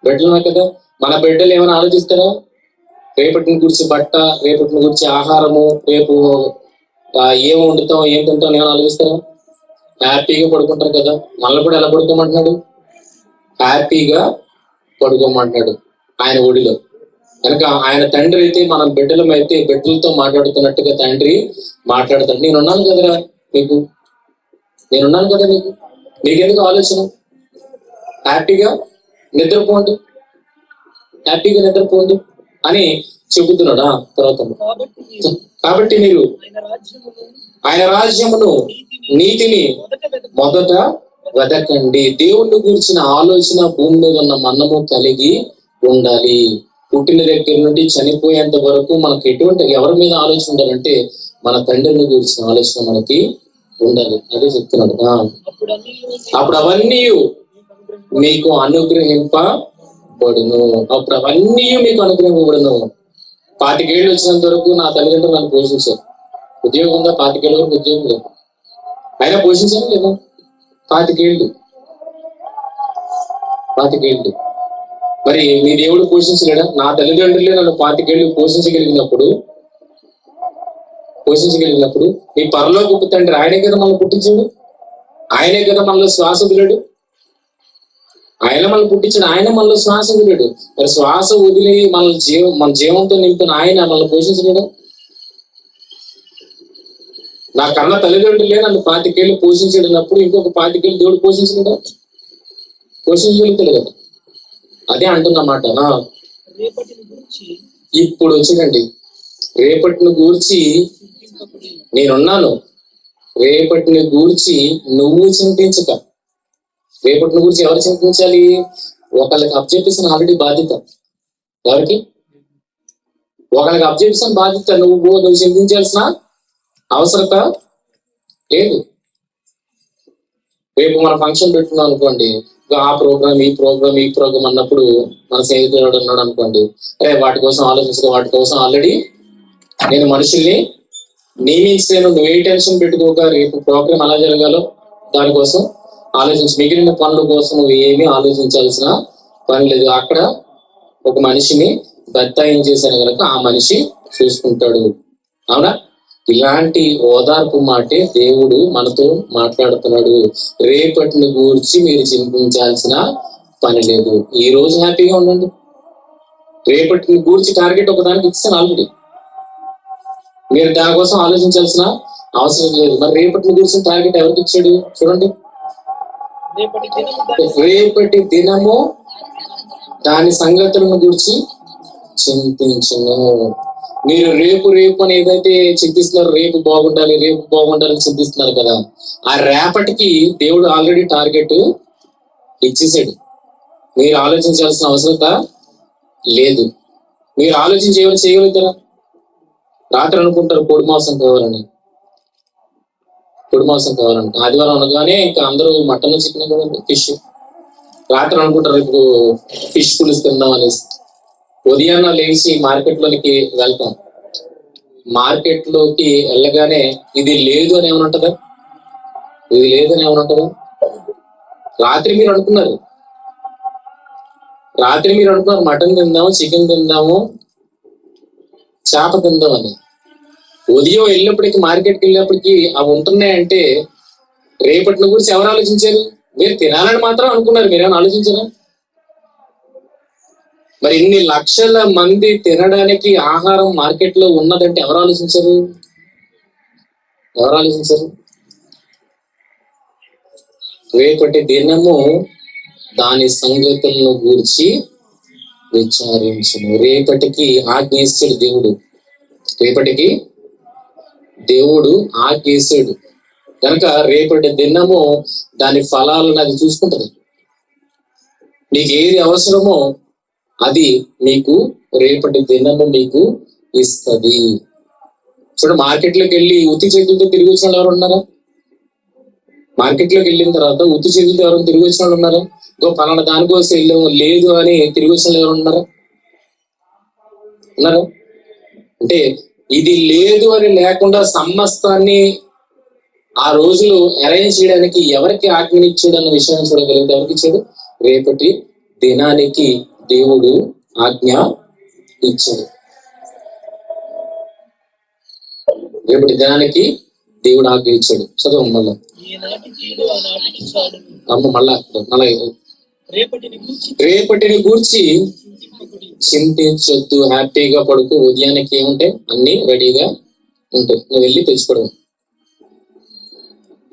బిడ్డలమే కదా. మన బిడ్డలు ఏమైనా ఆలోచిస్తారా? రేపటిని గురించి బట్ట, రేపటిని గురించి ఆహారము, రేపు ఏం వండుతాం, ఏం తింటాం ఏమైనా ఆలోచిస్తారా? హ్యాపీగా పడుకుంటారు కదా, మళ్ళీ కూడా ఎలా పడుకోమంటున్నాడు? హ్యాపీగా పడుకోమంటున్నాడు ఆయన ఒడిలో. కనుక ఆయన తండ్రి అయితే మనం బిడ్డలం అయితే బిడ్డలతో మాట్లాడుతున్నట్టుగా తండ్రి మాట్లాడతాడు. నేనున్నాను కదరా మీకు, నేనున్నాను కదా మీకు, మీకెందుకు ఆలోచన? హ్యాపీగా నిద్రపోండి, హ్యాపీగా నిద్రపోండి అని చెబుతున్నాడా. తర్వాత కాబట్టి మీరు ఆయన రాజ్యమును నీతిని మొదట వెదకండి. దేవుణ్ణి గురించిన ఆలోచన భూమి మీద ఉన్న మనము కలిగి ఉండాలి. పుట్టిన దగ్గర నుండి చనిపోయేంత వరకు మనకు ఎటువంటి ఎవరి మీద ఆలోచన ఉండాలంటే మన తండ్రిని గురించిన ఆలోచన మనకి ఉండాలి. అదే చెప్తున్నాడు. అప్పుడు అవన్నీ మీకు అనుగ్రహింపబడును. అప్పుడు అవన్నీ మీకు అనుగ్రహింపబడును. 25 ఏళ్ళు వచ్చినంత వరకు నా తల్లిదండ్రులు నన్ను పోషించారు. ఉద్యోగం ఉందా? 25 ఏళ్ళ వరకు ఉద్యోగం లేదు, అయినా పోషించాను లేదా? 25 ఏళ్ళు మరి మీ దేవుడు పోషించలేడా? నా తల్లిదండ్రులే నన్ను 25 ఏళ్ళు పోషించగలిగినప్పుడు మీ పరలోకపు తండ్రి ఆయనే కదా మనల్ని పుట్టించాడు, ఆయనే కదా మనలో శ్వాస వదిలాడు, ఆయన మనల్ని పుట్టించాడు, ఆయన మనలో శ్వాస వదిలాడు. మరి శ్వాస వదిలి మన జీవంతో నింపిన ఆయన మనల్ని పోషించలేడా? నా కన్న తల్లిదండ్రులే నన్ను 25 ఏళ్ళు పోషించడినప్పుడు ఇంకొక 25 ఏళ్ళు దేవుడు పోషించలేడా? పోషించగలుగుతాడు కదా. అదే అంటున్నమాట. ఇప్పుడు వచ్చినండి, రేపటిని గూర్చి నేనున్నాను, రేపటిని గూర్చి నువ్వు చింతించక. రేపటిని గురించి ఎవరు చింతించాలి? ఒకళ్ళకి అబ్జెక్టివ్స్ ఆల్రెడీ బాధ్యత. ఎవరికి? ఒకళ్ళకి అబ్జెక్టివ్స్ బాధ్యత. నువ్వు చింతించాల్సిన అవసరత లేదు. రేపు మన ఫంక్షన్ పెట్టుకున్నాం అనుకోండి, ఆ ప్రోగ్రామ్ ఈ ప్రోగ్రామ్ అన్నప్పుడు మన స్నేహితుడు ఉన్నాడు అనుకోండి, అరే వాటి కోసం ఆలోచించక, వాటి కోసం ఆల్రెడీ నేను మనుషుల్ని నియమించాను. నువ్వు ఏ టెన్షన్ పెట్టుకోక, రేపు ప్రోగ్రామ్ ఎలా జరగాలో దానికోసం ఆలోచించి, మిగిలిన పనుల కోసం నువ్వు ఏమీ ఆలోచించాల్సిన పని లేదు. అక్కడ ఒక మనిషిని బత్తాయించేశాను కనుక ఆ మనిషి చూసుకుంటాడు. అవునా? ఇలాంటి ఓదార్పు మాటే దేవుడు మనతో మాట్లాడుతున్నాడు. రేపటిని గూర్చి మీరు చింతించాల్సిన పని లేదు. ఈ రోజు హ్యాపీగా ఉండండి. రేపటిని గూర్చి టార్గెట్ ఒకదానికి ఇస్తాను ఆల్రెడీ, మీరు దానికోసం ఆలోచించాల్సిన అవసరం లేదు. మరి రేపటిని గురించి టార్గెట్ ఎవరికి ఇచ్చాడు చూడండి. రేపటి దినము దాని సంగతులను గురించి చింతించును. మీరు రేపు అని ఏదైతే చింతిస్తున్నారు, రేపు బాగుండాలని చింతిస్తున్నారు కదా, ఆ రేపటికి దేవుడు ఆల్రెడీ టార్గెట్ ఇచ్చేసాడు. మీరు ఆలోచించాల్సిన అవసరత లేదు. మీరు ఆలోచించి ఎవరు చేయగలుగుతారా? రాత్రి అనుకుంటారు పొడి మాంసం కావాలని, ఆదివారం అనగానే ఇంకా అందరూ మటన్ చికెన్ కదండి, ఫిష్. రాత్రి అనుకుంటారు రేపు ఫిష్ పులుసు తిందాం అనేసి. ఉదయాన్న లేచి మార్కెట్లోకి వెళ్తాం. మార్కెట్లోకి వెళ్ళగానే ఇది లేదు అని ఏమైనా ఉంటుందా? రాత్రి మీరు అనుకున్నారు మటన్ తిందాము, చికెన్ తిందాము, చేప తిందాం అని. ఉదయం వెళ్ళినప్పటికీ, మార్కెట్కి వెళ్ళినప్పటికీ అవి ఉంటున్నాయంటే రేపటిని గురించి ఎవరు ఆలోచించారు? మీరు తినాలని మాత్రం అనుకున్నారు, మీరేమైనా ఆలోచించారా? మరి ఇన్ని లక్షల మంది తినడానికి ఆహారం మార్కెట్ లో ఉన్నదంటే ఎవరు ఆలోచించారు? రేపటి దినము దాని సంగతులను గూర్చి విచారించును. రేపటికి ఆజ్ఞేశాడు ఆజ్ఞేశాడు కనుక రేపటి దినము దాని ఫలాలను అది చూసుకుంటది. మీకు ఏది అవసరమో అది మీకు రేపటి దినము మీకు ఇస్తుంది. చూడ, మార్కెట్లోకి వెళ్ళి ఉత్తి చేతులతో తిరిగి వచ్చిన వాళ్ళు ఎవరు ఉన్నారా? మార్కెట్లోకి వెళ్ళిన తర్వాత ఉత్తి చేతులతో ఎవరైనా తిరిగి వచ్చిన వాళ్ళు ఉన్నారా? పలానా దానికోసం వెళ్ళాము లేదు అని తిరిగి వచ్చిన వాళ్ళు ఎవరు ఉన్నారా? అంటే ఇది లేదు అని లేకుండా సమస్తాన్ని ఆ రోజులు అరేంజ్ చేయడానికి ఎవరికి ఆజ్ఞనిచ్చాడు అన్న విషయాన్ని చూడగలిగితే ఎవరికి ఇచ్చాడు? రేపటి దినానికి దేవుడు ఆజ్ఞ ఇచ్చాడు. రేపటి దినానికి దేవుడు ఆజ్ఞ ఇచ్చాడు. చదువు మళ్ళా మళ్ళా రేపటిని గూర్చి చింతించొద్దు, హ్యాపీగా పడుకో. ఉదయానికి ఏముంటాయి, అన్ని రెడీగా ఉంటాయి, నువ్వు వెళ్ళి తెచ్చుకోవడం.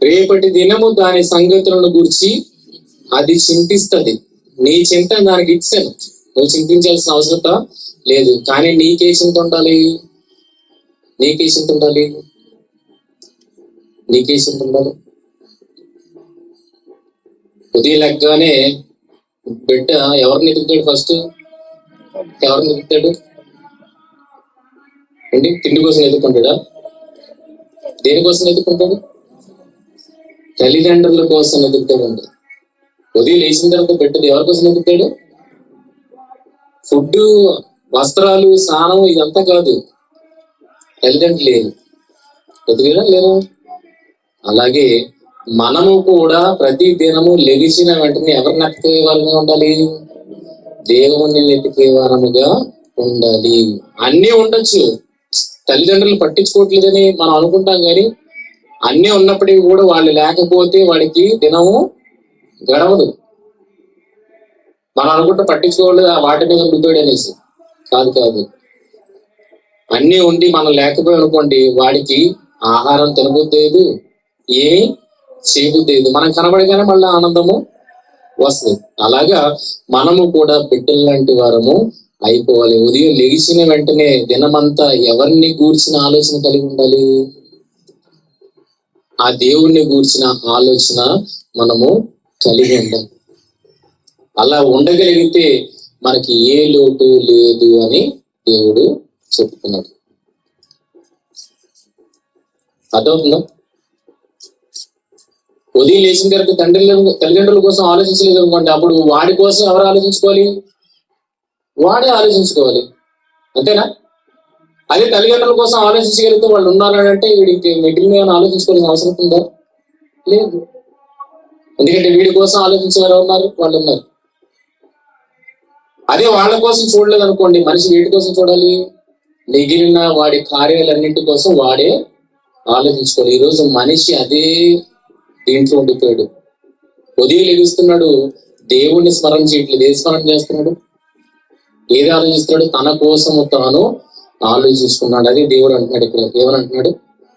రేపటి దినము దాని సంగతులను గూర్చి అది చింతిస్తుంది. నీ చింత దానికి ఇచ్చాను, నువ్వు చింతించాల్సిన అవసరం లేదు. కానీ నీకే చింత ఉండాలి, నీకే చింత ఉండాలి, నీకే చింత ఉండాలి. ఉదయం లెగ్గానే బిడ్డ ఎవరిని ఎదుగుతాడు? ఫస్ట్ ఎవరిని ఎదుగుతాడు అండి? తిండి కోసం ఎదుర్కొంటాడా? దేనికోసం ఎదుర్కొంటాడు? తల్లిదండ్రుల కోసం ఎదుగుతాడు. ఉదయం లేచిన తర్వాత బిడ్డది ఎవరి కోసం ఎదుగుతాడు? ఫుడ్, వస్త్రాలు, స్నానం ఇదంతా కాదు, తల్లిదండ్రులు ఎదుగుదా లేదా? అలాగే మనము కూడా ప్రతి దినము లెగిసిన వెంటనే ఎవరిని ఎత్తుకే వారముగా ఉండాలి? దేవుణ్ణి వెతికే వారముగా ఉండాలి. అన్నీ ఉండొచ్చు, తల్లిదండ్రులు పట్టించుకోవట్లేదని మనం అనుకుంటాం, కానీ అన్నీ ఉన్నప్పటికీ కూడా వాళ్ళు లేకపోతే వాడికి దినము గడవదు. మనం అనుకుంటే పట్టించుకోవట్లేదు, వాటి మీద ఉండిపోయాడు అనేసి. కాదు కాదు, అన్నీ ఉండి మనం లేకపోయి అనుకోండి, వాడికి ఆహారం తినబుద్దేదు, ఏమి చేయబుద్దేదు. మనం కనబడగానే మళ్ళీ ఆనందము వస్తుంది. అలాగా మనము కూడా బిడ్డల లాంటి వారము అయిపోవాలి. ఉదయం లెగిసిన వెంటనే దినమంతా ఎవరిని గూర్చిన ఆలోచన కలిగి ఉండాలి? ఆ దేవుణ్ణి గూర్చిన ఆలోచన మనము కలిగి ఉండాలి. అలా ఉండగలిగితే మనకి ఏ లోటు లేదు అని దేవుడు చెప్తున్నాడు. అర్థమవుతుందా? ఉదయం లేచిన తర్వాత తల్లిదండ్రుల కోసం ఆలోచించలేదు అనుకోండి, అప్పుడు వాడి కోసం ఎవరు ఆలోచించుకోవాలి? వాడే ఆలోచించుకోవాలి, అంతేనా? అదే తల్లిదండ్రుల కోసం ఆలోచించగలిగితే వాళ్ళు ఉన్నారంటే వీడికి మిగిలిన ఏమైనా ఆలోచించుకోవాల్సిన అవసరం ఉందా? లేదు. ఎందుకంటే వీడి కోసం ఆలోచించేవారు ఉన్నారు, వాళ్ళు ఉన్నారు. అదే వాళ్ళ కోసం చూడలేదు అనుకోండి, మనిషి వీటి కోసం చూడాలి, మిగిలిన వాడి కార్యాలన్నింటి కోసం వాడే ఆలోచించుకోవాలి. ఈరోజు మనిషి అదే దీంట్లో ఉండిపోయాడు. ఉదయం లెగుస్తున్నాడు, దేవుణ్ణి స్మరణ చేయట్లేదు. ఏ స్మరణ చేస్తున్నాడు? ఏది ఆలోచిస్తున్నాడు? తన కోసము తాను ఆలోచించుకున్నాడు. అదే దేవుడు అంటున్నాడు ఇక్కడ. ఏమని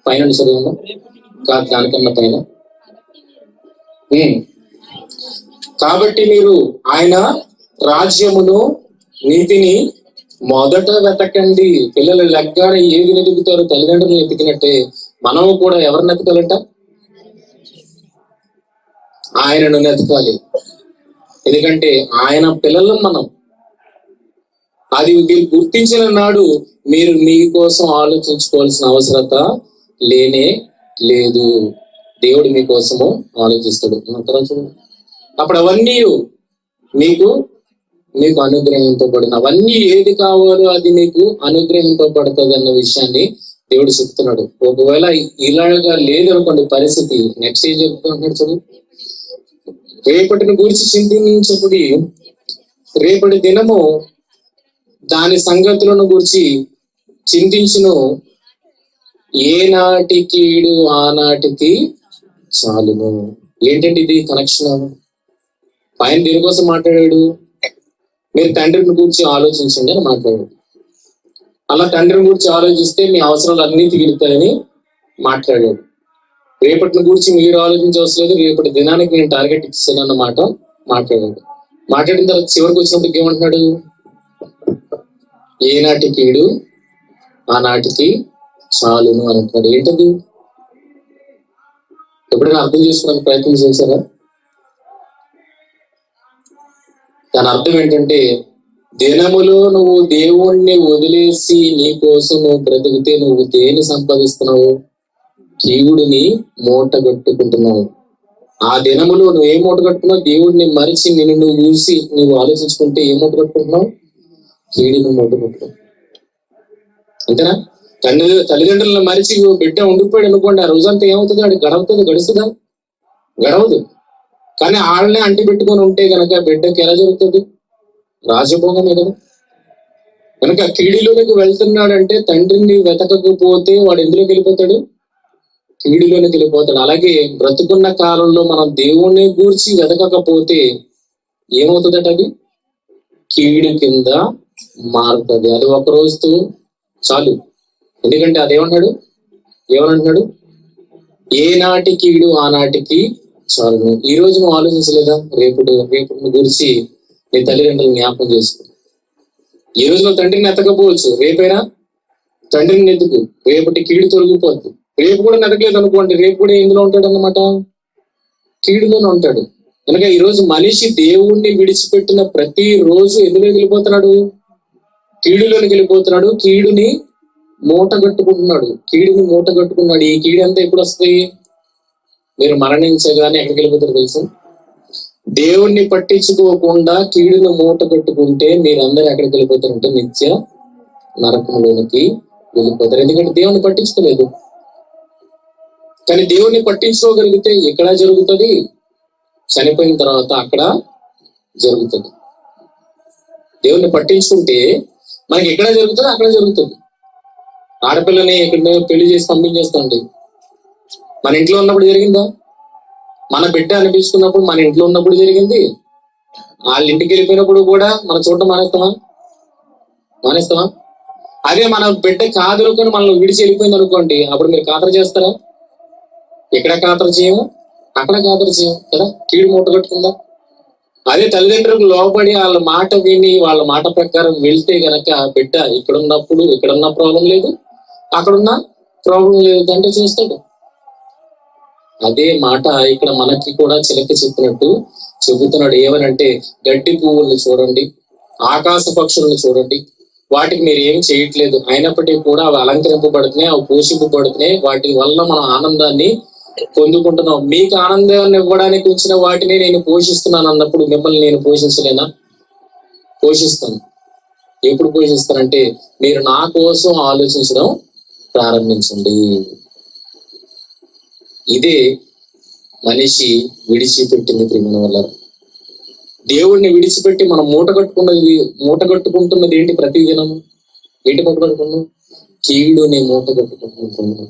పైన చదువు కాదు, దానికన్నా పైన. కాబట్టి మీరు ఆయన రాజ్యమును నీతిని మొదట వెతకండి. పిల్లలు లెగ్గానే ఏది వెతుకుతారు? తల్లిదండ్రులను వెతికినట్టే మనము కూడా ఎవరిని వెతకాలంట? ఆయనను వెతకాలి. ఎందుకంటే ఆయన పిల్లలు మనం. అది మీరు గుర్తించిన నాడు మీరు మీకోసం ఆలోచించుకోవాల్సిన అవసరత లేనే లేదు. దేవుడు మీకోసము ఆలోచిస్తాడు. అప్పుడు అవన్నీ మీకు మీకు అనుగ్రహింపబడిన, అవన్నీ ఏది కావాలో అది మీకు అనుగ్రహింపబడుతుంది అన్న విషయాన్ని దేవుడు చెప్తున్నాడు. ఒకవేళ ఇలాగా లేదనుకోండి పరిస్థితి, నెక్స్ట్ ఏం చెప్తున్నాడు చదువు. రేపటిని గురించి చింతించబడి రేపటి దినము దాని సంగతులను గురించి చింతించును, ఏనాటికి ఆనాటికి చాలును. ఏంటంటే ఇది కనెక్షన్. ఆయన దీనికోసం మాట్లాడాడు, మీరు తండ్రిని గురించి ఆలోచించండి అని మాట్లాడాడు. అలా తండ్రిని గురించి ఆలోచిస్తే మీ అవసరాలు అన్నీ తీరుతాయని మాట్లాడాడు. రేపటిని గురించి మీరు ఆలోచించవసలేదు, రేపటి దినానికి నేను టార్గెట్ ఇచ్చాను అన్నమాట మాట్లాడాడు. మాట్లాడిన తర్వాత చివరికి వచ్చినప్పుడు ఏమంటున్నాడు? ఏనాటికి ఆనాటికి చాలును అని అంటున్నాడు. ఏంటది? ఎప్పుడైనా అర్థం చేసుకోవడానికి ప్రయత్నం చేశారా? దాని అర్థం ఏంటంటే, దినములో నువ్వు దేవుణ్ణి వదిలేసి నీ కోసం నువ్వు బ్రతికితే నువ్వు దేన్ని సంపాదిస్తున్నావు? కీవుడిని మూట కట్టుకుంటున్నావు. ఆ దినములో నువ్వు ఏం మూట కట్టుకున్నావు? దేవుడిని మరిచి నిన్ను నువ్వు చూసి నువ్వు ఆలోచించుకుంటే ఏం మూట కట్టుకుంటున్నావు? కీడుని మూట కట్టుకుంటున్నావు. అంతేనా? తల్లిదండ్రులను మరిచి బిడ్డ ఉండిపోయాడు అనుకోండి, ఆ రోజంతా ఏమవుతుంది? అది గడుస్తుందా? గడవదు. కానీ వాళ్ళనే అంటి పెట్టుకొని ఉంటే గనక బిడ్డకి ఎలా జరుగుతుంది? రాజభోగమే కదా. కనుక కీడిలోకి వెళ్తున్నాడంటే తండ్రిని వెతకకపోతే వాడు ఎందులోకి వెళ్ళిపోతాడు? కీడులోనికి వెళ్ళిపోతాడు. అలాగే బ్రతుకున్న కాలంలో మనం దేవుణ్ణి గూర్చి వెతకకపోతే ఏమవుతుందట? అది కీడు కింద మారుతుంది. అది ఒక రోజుతో చాలు. ఎందుకంటే అదేమన్నాడు, ఏమనంటున్నాడు? ఏనాటి కీడు ఆనాటికి చాలు. ఈ రోజు నువ్వు ఆలోచించలేదా? రేపు గురించి నీ తల్లిదండ్రులు జ్ఞాపకం చేసుకో. ఈ రోజు నువ్వు తండ్రిని ఎత్తకపోవచ్చు, రేపైనా తండ్రిని ఎత్తుకు. రేపటి కీడు తొలగిపోద్ది. రేపు కూడా నెతకలేదు అనుకోండి, రేపు కూడా ఎందులో ఉంటాడు అన్నమాట? కీడులోనే ఉంటాడు. కనుక ఈ రోజు మనిషి దేవుణ్ణి విడిచిపెట్టిన ప్రతి రోజు ఎందులో వెళ్ళిపోతున్నాడు? కీడులోనికి వెళ్ళిపోతున్నాడు. కీడుని మూట కట్టుకుంటున్నాడు. ఈ కీడు అంతా ఎప్పుడు వస్తుంది? మీరు మరణించగానే ఎక్కడికి వెళ్ళిపోతారు తెలుసు? దేవుణ్ణి పట్టించుకోకుండా కీడును మూట కట్టుకుంటే మీరందరూ ఎక్కడికి వెళ్ళిపోతారంటే నిత్య నరకంలోనికి వెళ్ళిపోతారు. ఎందుకంటే దేవుణ్ణి పట్టించుకోలేదు. కానీ దేవుణ్ణి పట్టించుకోగలిగితే ఎక్కడ జరుగుతుంది? చనిపోయిన తర్వాత అక్కడ జరుగుతుంది. దేవుణ్ణి పట్టించుకుంటే మనకి ఎక్కడ జరుగుతుంది? అక్కడ జరుగుతుంది. ఆడపిల్లని ఎక్కడ పెళ్లి చేసి పంపించేస్తాండి. మన ఇంట్లో ఉన్నప్పుడు జరిగిందా? మన బిడ్డ అనిపించుకున్నప్పుడు మన ఇంట్లో ఉన్నప్పుడు జరిగింది. వాళ్ళ ఇంటికి వెళ్ళిపోయినప్పుడు కూడా మనం చూడటం మానేస్తామా? అదే మన బిడ్డ కాదురుకొని మనల్ని విడిచి వెళ్ళిపోయింది అనుకోండి, అప్పుడు మీరు ఖాతరు చేస్తారా? ఎక్కడ ఖాతరు చేయము, అక్కడ ఖాతరు చేయము కదా. కీడు మూట కట్టుకుందా? అదే తల్లిదండ్రులకు లోబడి వాళ్ళ మాట విని వాళ్ళ మాట ప్రకారం వెళ్తే గనక బిడ్డ ఇక్కడున్న ప్రాబ్లం లేదు, అక్కడున్న ప్రాబ్లం లేదు అంటే చూస్తాడు. అదే మాట ఇక్కడ మనకి కూడా చిలక చెప్పినట్టు చెబుతున్నాడు. ఏమనంటే గడ్డి పువ్వుల్ని చూడండి, ఆకాశ పక్షుల్ని చూడండి, వాటికి మీరు ఏమి చేయట్లేదు, అయినప్పటికీ కూడా అవి అలంకరింపబడుతున్నాయి, అవి పోషింపబడుతున్నాయి, వాటి వల్ల మనం ఆనందాన్ని పొందుకుంటున్నాం. మీకు ఆనందాన్ని ఇవ్వడానికి వచ్చిన వాటిని నేను పోషిస్తున్నాను అన్నప్పుడు మిమ్మల్ని నేను పోషించలేనా? పోషిస్తాను. ఎప్పుడు పోషిస్తానంటే మీరు నా కోసం ఆలోచించడం ప్రారంభించండి. ఇదే మనిషి విడిచిపెట్టింది ప్రియమైన వల్ల. దేవుడిని విడిచిపెట్టి మనం మూట కట్టుకుంటున్నది ఏంటి? ప్రతిదినం ఏంటి మూట కట్టుకున్నాం? కీడుని మూట కట్టుకుంటున్నాం.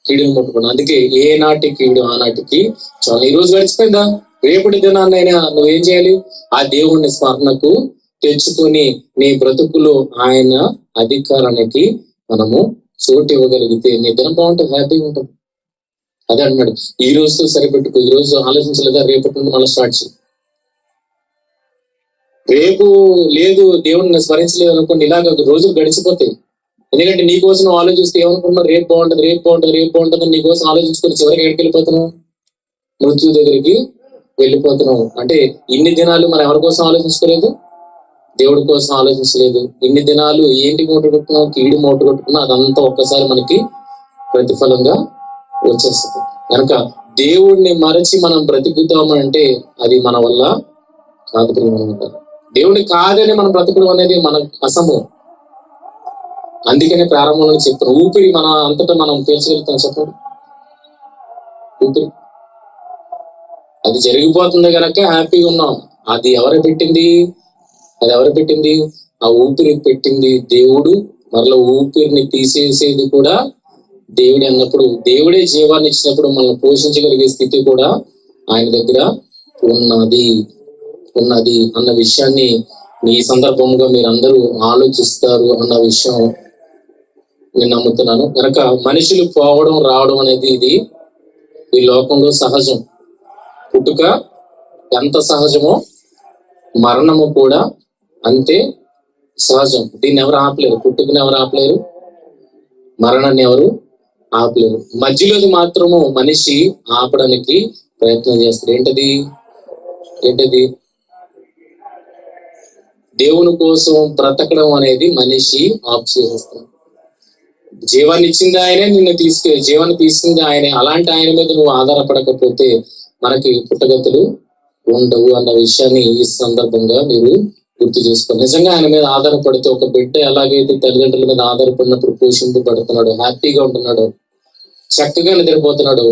కీడుని ముట్టుకున్నాం. అందుకే ఏ నాటి కీడు ఆనాటికి చాలా. ఈ రోజు గడిచిపోయిందా? రేపటి దినాన్నైనా నువ్వేం చేయాలి? ఆ దేవుణ్ణి స్మరణకు తెచ్చుకొని నీ బ్రతుకులో ఆయన అధికారానికి మనము చోటు ఇవ్వగలిగితే నీ దినం బాగుంటుంది, హ్యాపీగా ఉంటుంది. అదే అన్నాడు, ఈ రోజుతో సరిపెట్టుకో. ఈ రోజు ఆలోచించలేదా? రేపటి నుండి మళ్ళీ స్టార్ట్ చేయి. రేపు లేదు, దేవుణ్ణి స్మరించలేదు అనుకోండి, ఇలాగ రోజులు గడిచిపోతాయి. ఎందుకంటే నీకోసం ఆలోచిస్తే ఏమనుకుంటున్నావు? రేపు బాగుంటుంది నీకోసం ఆలోచించుకొని చివరికి ఎక్కడికి వెళ్ళిపోతున్నావు? మృత్యు దగ్గరికి వెళ్ళిపోతున్నావు. అంటే ఇన్ని దినాలు మనం ఎవరి కోసం ఆలోచించుకోలేదు? దేవుడి కోసం ఆలోచించలేదు. ఇన్ని దినాలు ఏంటి మూట కట్టుకున్నావు? కీడు మూట కట్టుకున్నావు. అదంతా ఒక్కసారి మనకి ప్రతిఫలంగా వచ్చేస్తుంది. కనుక దేవుడిని మరచి మనం బ్రతుకుతామంటే అది మన వల్ల కాదు. దేవుడి కాదని మనం బ్రతకడం అనేది మన అసము. అందుకనే ప్రారంభంలో చెప్తాను, ఊపిరి మన అంతటా మనం పీల్చగలుగుతాం. చెప్పండి, ఊపిరి అది జరిగిపోతుంది కనుక హ్యాపీగా ఉన్నాం. అది ఎవరు పెట్టింది? ఆ ఊపిరి పెట్టింది దేవుడు. మరలా ఊపిరిని తీసేసేది కూడా దేవుడే అన్నప్పుడు, దేవుడే జీవాన్ని ఇచ్చినప్పుడు మనల్ని పోషించగలిగే స్థితి కూడా ఆయన దగ్గర ఉన్నది అన్న విషయాన్ని ఈ సందర్భంగా మీరు అందరూ ఆలోచిస్తారు అన్న విషయం నేను నమ్ముతున్నాను. కనుక మనుషులు పోవడం రావడం అనేది ఇది ఈ లోకంలో సహజం. పుట్టుక ఎంత సహజమో మరణము కూడా అంతే సహజం. దీన్ని ఎవరు ఆపలేరు. పుట్టుకని ఎవరు ఆపలేరు, మరణాన్ని ఎవరు ఆపలేరు. మధ్యలోది మాత్రము మనిషి ఆపడానికి ప్రయత్నం చేస్తారు. ఏంటది? దేవుని కోసం బ్రతకడం అనేది మనిషి ఆఫ్ చేసేస్తాడు. జీవాన్ని ఇచ్చింది ఆయనే, జీవాన్ని తీసుకుంది ఆయనే. అలాంటి ఆయన మీద నువ్వు ఆధారపడకపోతే మనకి పుట్టగతులు ఉండవు అన్న విషయాన్ని ఈ సందర్భంగా మీరు గుర్తు చేసుకోండి. నిజంగా ఆయన మీద ఆధారపడితే, ఒక బిడ్డ ఎలాగైతే తల్లిదండ్రుల మీద ఆధారపడినప్పుడు పోషింపబడుతున్నాడు, హ్యాపీగా ఉంటున్నాడు, చక్కగా నిద్రపోతున్నాడు,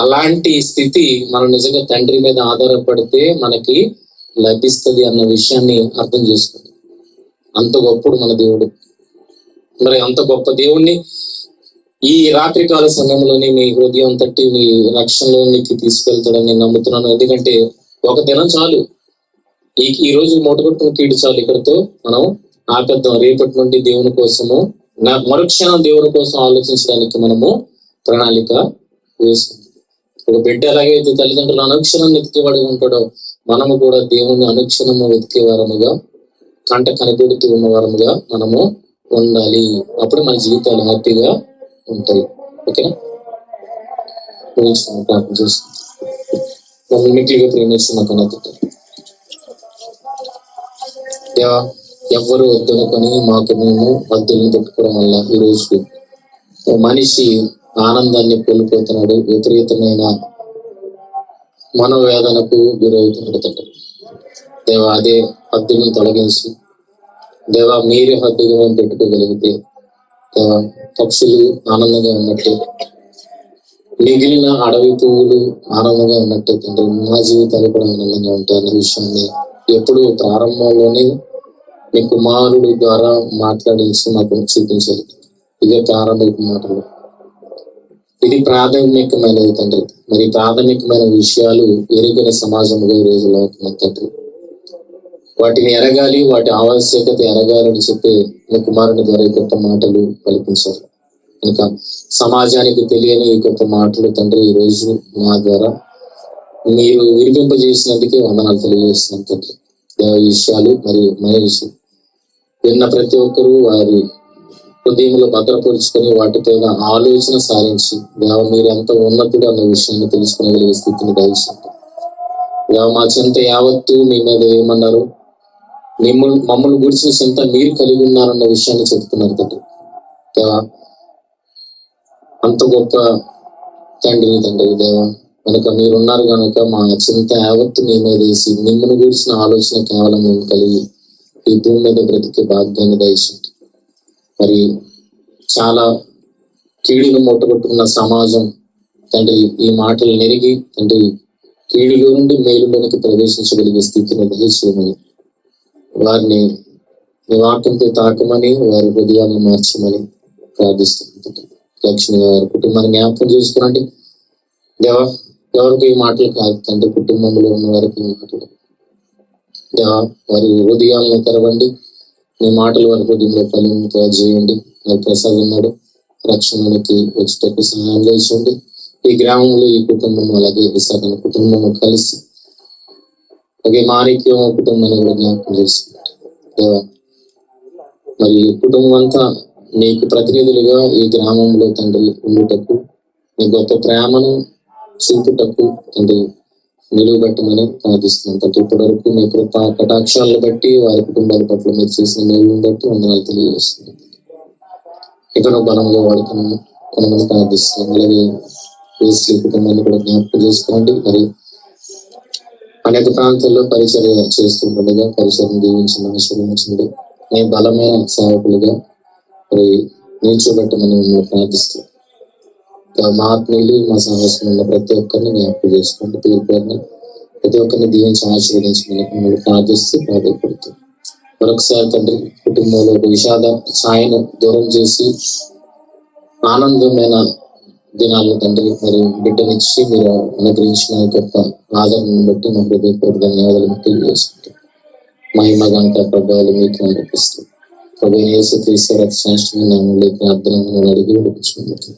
అలాంటి స్థితి మనం నిజంగా తండ్రి మీద ఆధారపడితే మనకి లభిస్తుంది అన్న విషయాన్ని అర్థం చేసుకోండి. అంత గొప్పడు మన దేవుడు. మరి అంత గొప్ప దేవుణ్ణి ఈ రాత్రికాల సమయంలోనే మీ హృదయం తట్టి మీ రక్షణలోనికి తీసుకెళ్తాడని నేను నమ్ముతున్నాను. ఎందుకంటే ఒక దినం చాలు, ఈ రోజు మూటగొట్టుకుని కీడు చాలు, ఇక్కడితో మనం ఆపేద్దాం. రేపటి నుండి దేవుని కోసము, మరుక్షణం దేవుని కోసం ఆలోచించడానికి మనము ప్రణాళిక వేసుకుంటాం. ఒక బిడ్డ ఎలాగైతే తల్లిదండ్రులు అనుక్షణం వెతికేవాడుగా ఉంటాడో, మనము కూడా దేవుని అనుక్షణము వెతికే వారముగా, కంట కనిపెడుతూ ఉన్న వారముగా మనము ఉండాలి. అప్పుడు మన జీవితాలు హ్యాపీగా ఉంటాయి. ఓకేనా? ప్రార్థన చేస్తాం. మిగిలిగా ప్రేమిస్తున్న కనెక్ట్ ఎవరు వద్దనుకొని మాకు మేము వద్దులను పెట్టుకోవడం వల్ల ఈరోజు మనిషి ఆనందాన్ని కోల్పోతున్నాడు, విపరీతమైన మనోవేదనకు గురవుతున్నాడు తండ్రి. దేవా, అదే హద్దులను తొలగించి దేవా, మీరే హద్దుగా మేము పెట్టుకోగలిగితే దేవా, పక్షులు ఆనందంగా ఉన్నట్టు, మిగిలిన అడవి పువ్వులు ఆనందంగా ఉన్నట్టు తండ్రి మా జీవితాలు కూడా ఆనందంగా ఉంటాయి అన్న విషయాన్ని ఎప్పుడు ప్రారంభంలోనే మీ కుమారుడి ద్వారా మాట్లాడించి మాకు చూపించారు. ఇదే ప్రారంభపు మాటలు. ఇది ప్రాథమికమైనది తండ్రి. మరి ప్రాథమికమైన విషయాలు ఎరుగిన సమాజంలో ఈ రోజులో తండ్రి, వాటిని ఎరగాలి, వాటి ఆవశ్యకత ఎరగాలని చెప్పి మీ కుమారుని ద్వారా ఈ గొప్ప మాటలు కల్పించారు. ఇంకా సమాజానికి తెలియని ఈ గొప్ప మాటలు తండ్రి ఈ రోజు మా ద్వారా మీరు వినిపింపజేసినందుకే వందనాలు తెలియజేస్తున్నాం తండ్రి. ఈ విషయాలు మరి మనిషి విన్న ప్రతి ఒక్కరూ వారి హృదయంలో భద్రపరుచుకొని వాటిపైన ఆలోచన సారించి దేవ మీరు ఎంత ఉన్నతుడు అన్న విషయాన్ని తెలుసుకునగలిగే స్థితిని దయచేయండి. దేవ మా చింత యావత్తు మీ మీద ఏమన్నారు, మమ్మల్ని గురించిన చింత మీరు కలిగి ఉన్నారన్న విషయాన్ని చెప్తున్నారు తండ్రి. దేవ అంత గొప్ప తండ్రి దేవ, కనుక మీరున్నారు కనుక మా చింత యావత్తు మీ మీద వేసి మిమ్మల్ని గురించిన ఆలోచన కేవలం మేము కలిగి ఈ భూమి మీద బ్రతికే భాగ్యాన్ని దయచేయండి. మరి చాలా కీడును మూటగొట్టుకున్న సమాజం తండ్రి ఈ మాటలు నెరిగి తండ్రి కీడులో నుండి మేలులోనికి ప్రవేశించగలిగే స్థితిని దయచేయమని, వారిని మీ వాక్యంతో తాకమని, వారి హృదయాన్ని మార్చమని ప్రార్థిస్తున్నాం. లక్ష్మి గారి కుటుంబాన్ని జ్ఞాపకం చేసుకునండి దేవా. ఎవరికి ఈ మాటలు కాదు తండ్రి, కుటుంబంలో ఉన్న వారికి ఈ మాటలు దేవా, వారి హృదయాలను తెరవండి. మీ మాటలు వారి హృదయంలో ఫలింప చేయండి. మరి ప్రసాద్ ఉన్నాడు, రక్షణకి వచ్చేటప్పుడు సహాయం చేయండి. ఈ గ్రామంలో ఈ కుటుంబం అలాగే విశాఖ కుటుంబం కలిసి అలాగే మాణిక్యం కుటుంబాన్ని కూడా జ్ఞాపకం చేసుకుంటారు దేవా. మరి కుటుంబం అంతా మీకు ప్రతినిధులుగా ఈ గ్రామంలో తండ్రి ఉండుటకు, మీ గొప్ప ప్రేమను చూపుటకు తండ్రి నిలువబెట్టమని ప్రార్థిస్తున్నాం తండ్రి. ఇప్పటి వరకు మీ కృప కటాక్షాలను బట్టి వారి కుటుంబాల పట్ల మీరు చేసిన మేలును బట్టి వందనాలు తెలియజేస్తున్నాం. ఇక్కడ బలంగా వాడుకున్నాము కొనమని ప్రార్థిస్తున్నాం. అలాగే వేసి కుటుంబాన్ని కూడా జ్ఞాపకం చేసుకోండి. మరి అనేక ప్రాంతాల్లో పరిచర్య చేస్తుండగా పరిచయం దీవించండి, ఆశీర్వదించండి. మేము బలమైన సేవకులుగా మరి నిల్చోబెట్టమని మిమ్మల్ని ప్రార్థిస్తున్నాం. మా ఆత్మీయులు మా సహవాసం ఉన్న ప్రతి ఒక్కరిని జ్ఞాపకం చేసుకోండి. పేరు పేరున ప్రతి ఒక్కరిని దీవించి ఆశీర్వదించమని మిమ్మల్ని ప్రార్థిస్తూ ప్రాధాన్యపడుతాం. మరొకసారి తండ్రి కుటుంబంలో ఒక విషాద ఛాయను దూరం చేసి ఆనందమైన దినాలను తండ్రి మరి బిడ్డనిచ్చి మీరు అనుగ్రహించిన గొప్ప ఆదరణను బట్టి మా హృదయపూర్వక ధన్యవాదాలు తెలియజేసుకుంటాం. మహిమ గంట ప్రభావాలు మీకు అనిపిస్తాం. ప్రభు యేసుక్రీస్తు శ్రేష్టమైన నామములో ప్రార్థన అడిగి విడిపించుకుంటాం.